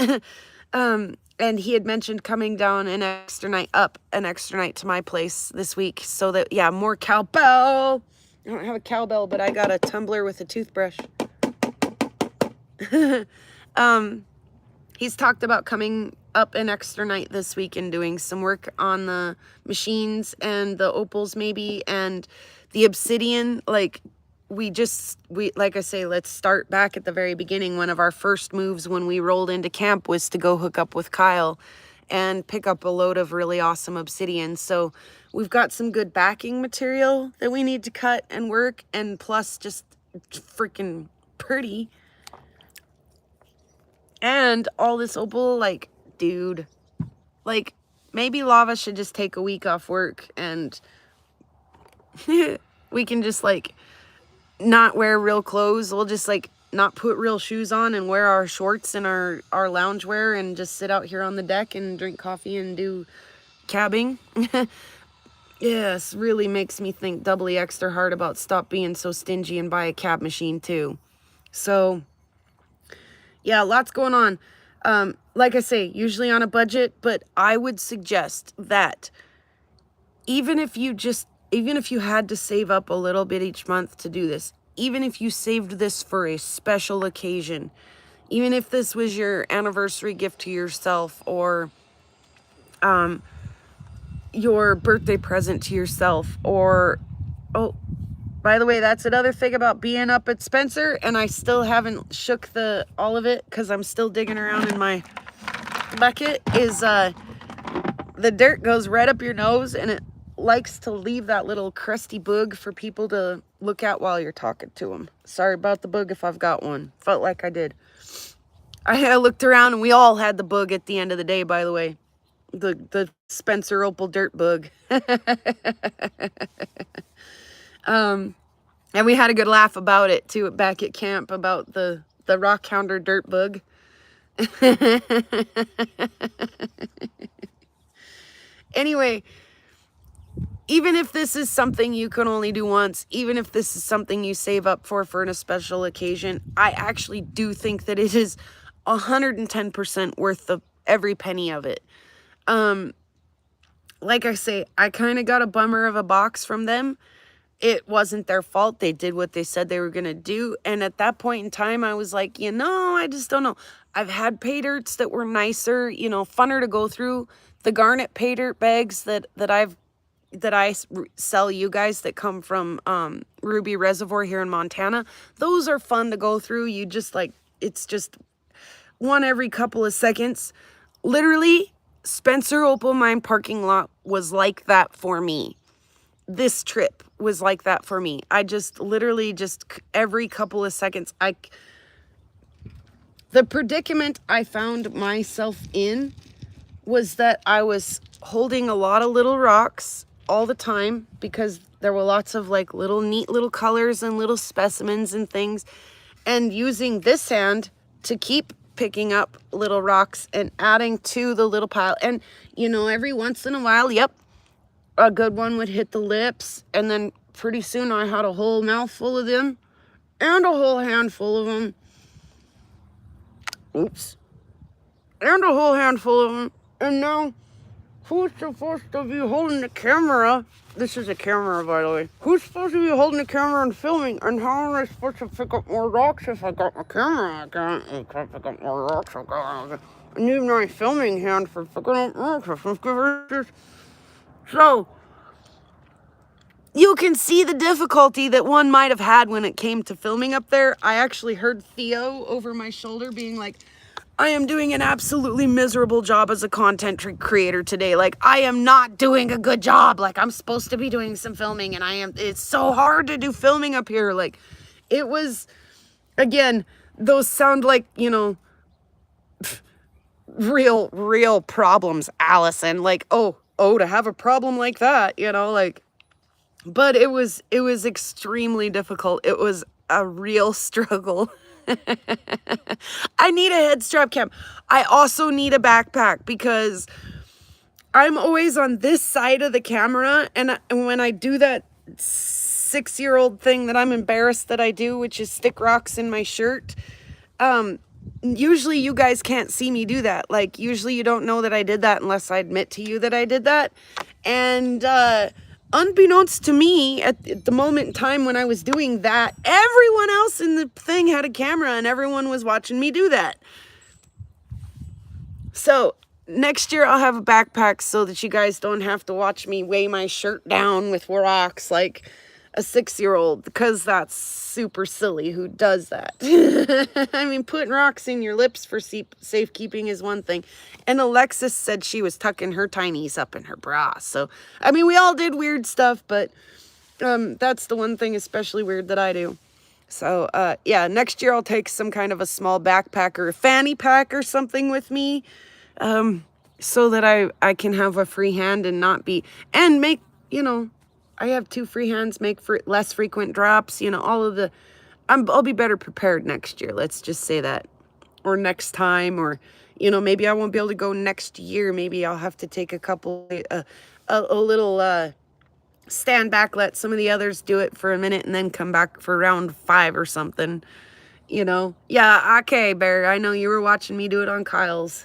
And he had mentioned coming down an extra night to my place this week. So that, yeah, more cowbell. I don't have a cowbell, but I got a tumbler with a toothbrush. He's talked about coming up an extra night this week and doing some work on the machines and the opals maybe, and the obsidian. Like I say, let's start back at the very beginning. One of our first moves when we rolled into camp was to go hook up with Kyle and pick up a load of really awesome obsidian. So we've got some good backing material that we need to cut and work, and plus just freaking pretty. And all this opal, like, dude, like, maybe Lava should just take a week off work and we can just, like, not wear real clothes. We'll just, like, not put real shoes on and wear our shorts and our loungewear and just sit out here on the deck and drink coffee and do cabbing. Yes, really makes me think doubly extra hard about stop being so stingy and buy a cab machine too. So yeah, lots going on. Like I say, usually on a budget, but I would suggest that even if you had to save up a little bit each month to do this, even if you saved this for a special occasion, even if this was your anniversary gift to yourself or your birthday present to yourself, or, oh, by the way, that's another thing about being up at Spencer, and I still haven't shook all of it because I'm still digging around in my bucket, is the dirt goes right up your nose, and it likes to leave that little crusty boog for people to look at while you're talking to them. Sorry about the boog if I've got one. Felt like I did. I looked around, and we all had the boog at the end of the day, by the way. The Spencer Opal dirt bug. And we had a good laugh about it too back at camp, about the rock hounder dirt bug. Anyway, even if this is something you can only do once, even if this is something you save up for a special occasion, I actually do think that it is 110% worth every penny of it. Like I say, I kind of got a bummer of a box from them. It wasn't their fault. They did what they said they were going to do. And at that point in time, I was like, I just don't know. I've had pay dirts that were nicer, funner to go through. The garnet pay dirt bags that I sell you guys that come from Ruby Reservoir here in Montana, those are fun to go through. You just it's just one every couple of seconds. Literally, Spencer Opal Mine parking lot was like that for me. This trip was like that for me. I just literally every couple of seconds, the predicament I found myself in was that I was holding a lot of little rocks all the time because there were lots of neat little colors and little specimens and things, and using this hand to keep picking up little rocks and adding to the little pile. And every once in a while, yep, a good one would hit the lips, and then pretty soon I had a whole mouthful of them and a whole handful of them. Oops. And a whole handful of them. And now, who's supposed to be holding the camera? This is a camera, by the way. Who's supposed to be holding the camera and filming? And how am I supposed to pick up more rocks if I got my camera? I can't pick up more rocks. I need my filming hand for picking up rocks. So, you can see the difficulty that one might have had when it came to filming up there. I actually heard Theo over my shoulder being like, I am doing an absolutely miserable job as a content creator today. I am not doing a good job. I'm supposed to be doing some filming, and it's so hard to do filming up here. It was, again, those sound like, real problems, Allison. To have a problem like that, but it was extremely difficult. It was a real struggle. I need a head strap cam. I also need a backpack because I'm always on this side of the camera, and when I do that 6-year-old thing that I'm embarrassed that I do, which is stick rocks in my shirt, usually you guys can't see me do that. Usually you don't know that I did that unless I admit to you that I did that. And unbeknownst to me, at the moment in time when I was doing that, everyone else in the thing had a camera and everyone was watching me do that. So next year I'll have a backpack so that you guys don't have to watch me weigh my shirt down with rocks like a 6-year-old, because that's super silly. Who does that? I mean, putting rocks in your lips for safekeeping is one thing. And Alexis said she was tucking her tinies up in her bra. So, I mean, we all did weird stuff, but that's the one thing especially weird that I do. So, yeah, next year I'll take some kind of a small backpack or a fanny pack or something with me, so that I can have a free hand and not be, and make, I have 2 free hands, make for less frequent drops, all of the I'll be better prepared next year. Let's just say that. Or next time, or, you know, maybe I won't be able to go next year. Maybe I'll have to take a couple, a little, stand back, let some of the others do it for a minute and then come back for round 5 or something, you know? Yeah, okay, Bear. I know you were watching me do it on Kyle's.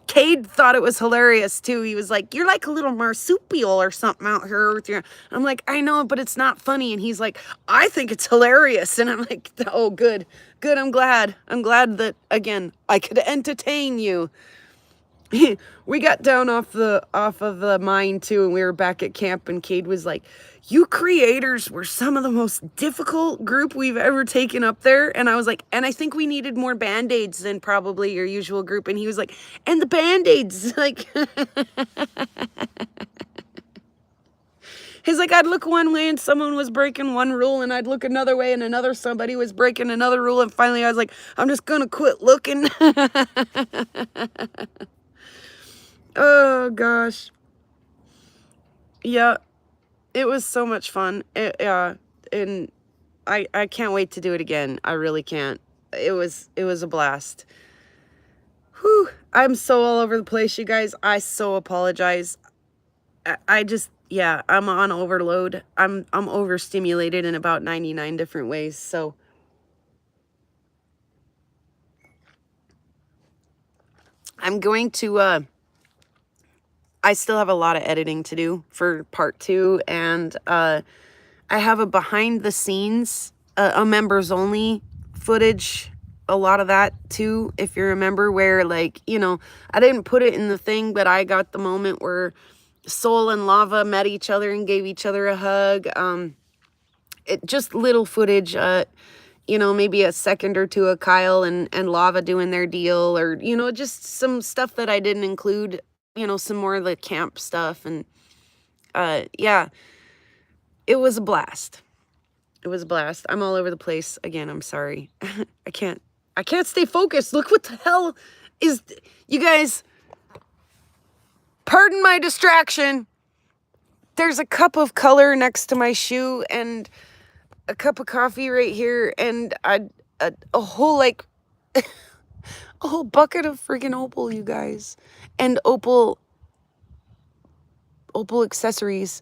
Cade thought it was hilarious too. He was like, "You're like a little marsupial or something out here with your." I'm like, "I know, but it's not funny." And he's like, "I think it's hilarious." And I'm like, "Oh, good, good. I'm glad. I'm glad that again I could entertain you." We got down off of the mine too, and we were back at camp, and Cade was like, "You creators were some of the most difficult group we've ever taken up there." And I was like, "And I think we needed more band-aids than probably your usual group." And he was like, "And the band-aids," like he's like, "I'd look one way and someone was breaking one rule, and I'd look another way and another somebody was breaking another rule, and finally I was like, I'm just gonna quit looking." Oh gosh. Yeah, it was so much fun. And I can't wait to do it again. I really can't. It was a blast. Whew. I'm so all over the place, you guys. I so apologize. I just, yeah, I'm on overload. I'm overstimulated in about 99 different ways. So I'm going to I still have a lot of editing to do for part 2, and I have a behind the scenes, a members only footage, a lot of that too, if you remember, where like, you know, I didn't put it in the thing, but I got the moment where Soul and Lava met each other and gave each other a hug. It just little footage, you know, maybe a second or two of Kyle and Lava doing their deal, or, you know, just some stuff that I didn't include, you know, some more of the camp stuff. And yeah, it was a blast. It was a blast. I'm all over the place again. I'm sorry. I can't stay focused. Look what the hell is, you guys, pardon my distraction. There's a cup of color next to my shoe and a cup of coffee right here, and a whole like a whole bucket of freaking Opal, you guys, and Opal accessories.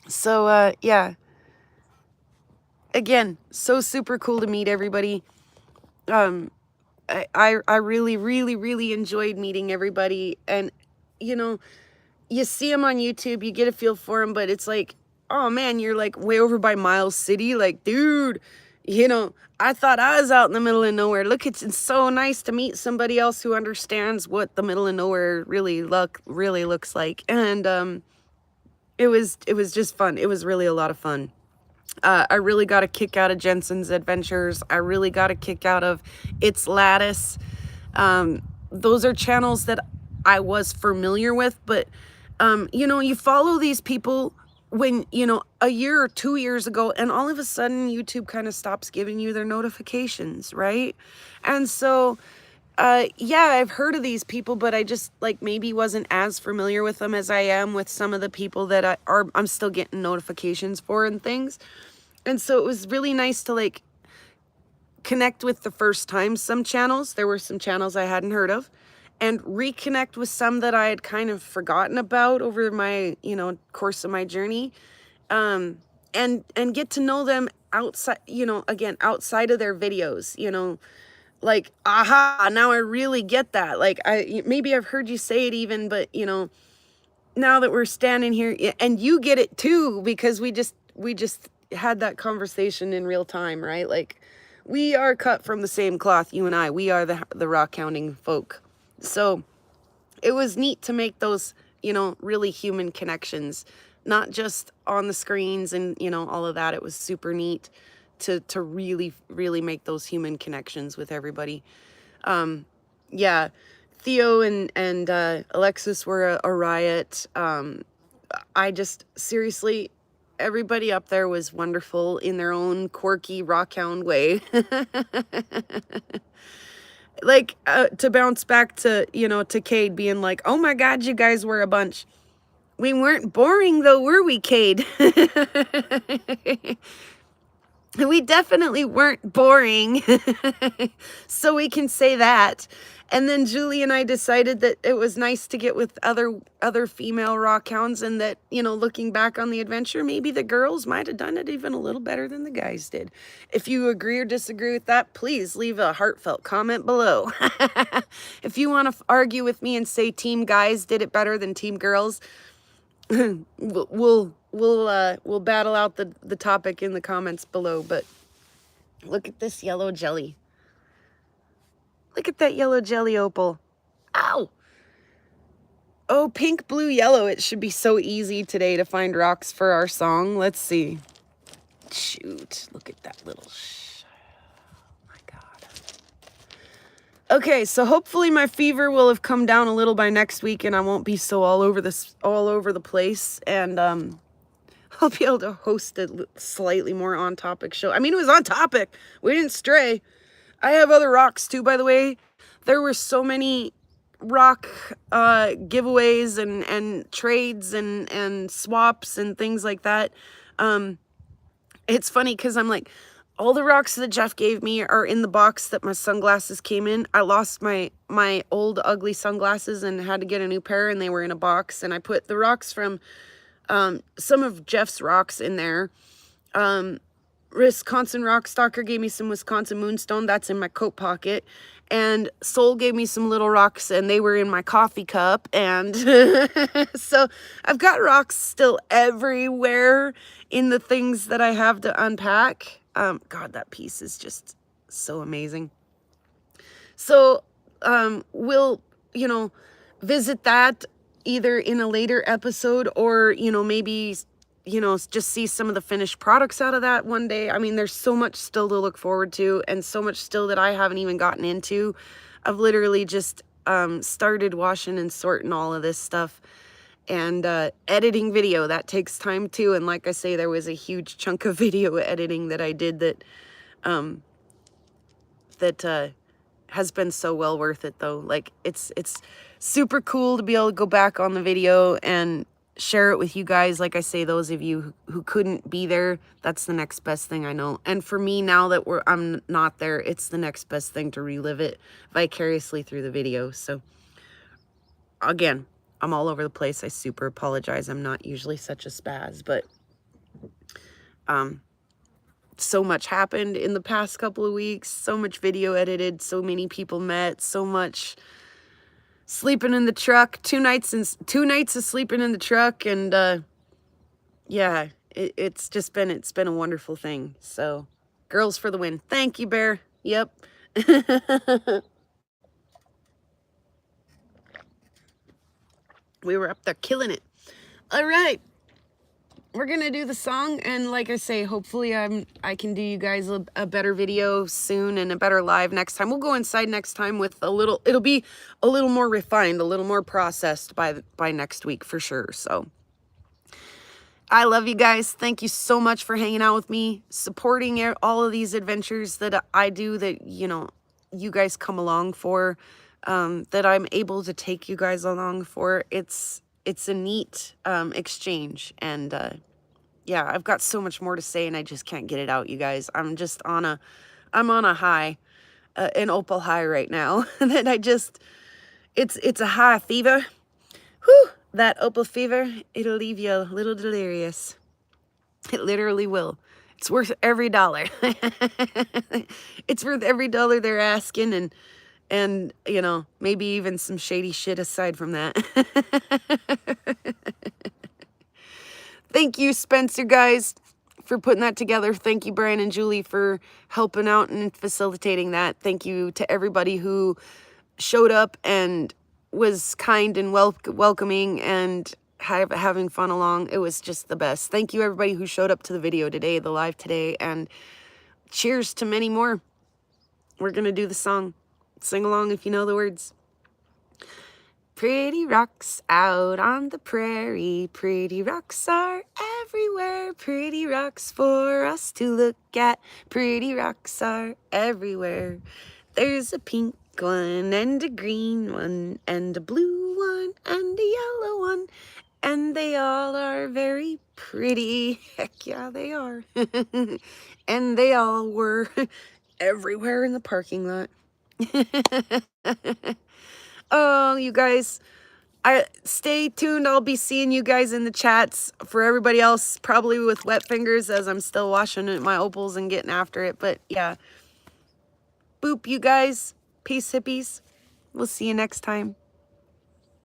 So yeah, again, so super cool to meet everybody. I really, really, really enjoyed meeting everybody. And, you know, you see them on YouTube, you get a feel for them, but it's like, oh man, you're like way over by Miles City. Like, dude, you know, I thought I was out in the middle of nowhere. Look, it's so nice to meet somebody else who understands what the middle of nowhere really looks like. And it was just fun. It was really a lot of fun. I really got a kick out of Jensen's Adventures. I really got a kick out of It's Lattice. Those are channels that I was familiar with, but, you know, you follow these people when, you know, a year or 2 years ago, and all of a sudden YouTube kind of stops giving you their notifications, right? And so, yeah, I've heard of these people, but I just like maybe wasn't as familiar with them as I am with some of the people that I'm still getting notifications for and things. And so it was really nice to like connect with the first time some channels. There were some channels I hadn't heard of, and reconnect with some that I had kind of forgotten about over my, you know, course of my journey. And get to know them outside, you know, again, outside of their videos, you know, like, aha, now I really get that. Like, maybe I've heard you say it even, but, you know, now that we're standing here, and you get it too, because we just had that conversation in real time, right? Like, we are cut from the same cloth, you and I. We are the rock hounding folk. So it was neat to make those, you know, really human connections, not just on the screens and, you know, all of that. It was super neat to really, really make those human connections with everybody. Yeah, Theo and Alexis were a riot. I just, seriously, everybody up there was wonderful in their own quirky rockhound way. Like, to bounce back to, you know, to Cade being like, oh my God, you guys were a bunch. We weren't boring though, were we, Cade? We definitely weren't boring. So we can say that. And then Julie and I decided that it was nice to get with other female rock hounds, and that, you know, looking back on the adventure, maybe the girls might have done it even a little better than the guys did. If you agree or disagree with that, please leave a heartfelt comment below. If you want to argue with me and say team guys did it better than team girls, we'll battle out the topic in the comments below. But look at this yellow jelly. Look at that yellow jelly, Opal. Ow! Oh, pink, blue, yellow. It should be so easy today to find rocks for our song. Let's see. Shoot, look at that little oh my God. Okay, so hopefully my fever will have come down a little by next week, and I won't be so all over the place, and I'll be able to host a slightly more on topic show. I mean, it was on topic. We didn't stray. I have other rocks too, by the way. There were so many rock giveaways and trades and swaps and things like that. It's funny because I'm like, all the rocks that Jeff gave me are in the box that my sunglasses came in. I lost my old ugly sunglasses and had to get a new pair, and they were in a box. And I put the rocks from some of Jeff's rocks in there. Wisconsin Rockstalker gave me some Wisconsin Moonstone. That's in my coat pocket. And Soul gave me some little rocks, and they were in my coffee cup. And so I've got rocks still everywhere in the things that I have to unpack. God, that piece is just so amazing. So we'll, you know, visit that either in a later episode, or, you know, maybe, you know, just see some of the finished products out of that one day. I mean, there's so much still to look forward to, and so much still that I haven't even gotten into. I've literally just started washing and sorting all of this stuff, and editing video. That takes time too. And like I say, there was a huge chunk of video editing that I did that has been so well worth it though. Like it's super cool to be able to go back on the video and share it with you guys. Like I say, those of you who couldn't be there, that's the next best thing I know. And for me, now that I'm not there, it's the next best thing to relive it vicariously through the video. So again, I'm all over the place. I super apologize. I'm not usually such a spaz, but so much happened in the past couple of weeks. So much video edited, so many people met, so much sleeping in the truck, two nights of sleeping in the truck, and yeah, it's been a wonderful thing. So girls for the win. Thank you, Bear. Yep. We were up there killing it. All right, we're gonna do the song, and like I say, hopefully I can do you guys a better video soon and a better live next time. We'll go inside next time with it'll be a little more refined, a little more processed by next week for sure. So I love you guys. Thank you so much for hanging out with me, supporting all of these adventures that I do, that, you know, you guys come along for, that I'm able to take you guys along for. It's a neat exchange, and yeah, I've got so much more to say, and I just can't get it out, you guys. I'm on a high, an Opal high right now. That it's a high fever. Whew, that Opal fever, it'll leave you a little delirious. It literally will. It's worth every dollar. It's worth every dollar they're asking, and you know, maybe even some shady shit aside from that. Thank you, Spencer, guys, for putting that together. Thank you, Brian and Julie, for helping out and facilitating that. Thank you to everybody who showed up and was kind and welcoming and having fun along. It was just the best. Thank you, everybody who showed up to the video today, the live today, and cheers to many more. We're going to do the song. Sing along if you know the words. Pretty rocks out on the prairie, pretty rocks are everywhere, pretty rocks for us to look at, pretty rocks are everywhere. There's a pink one and a green one and a blue one and a yellow one And they all are very pretty. Heck yeah, they are. And they all were everywhere in the parking lot. Oh, you guys, stay tuned. I'll be seeing you guys in the chats. For everybody else, probably with wet fingers as I'm still washing my opals and getting after it. But yeah, boop, you guys. Peace, hippies. We'll see you next time.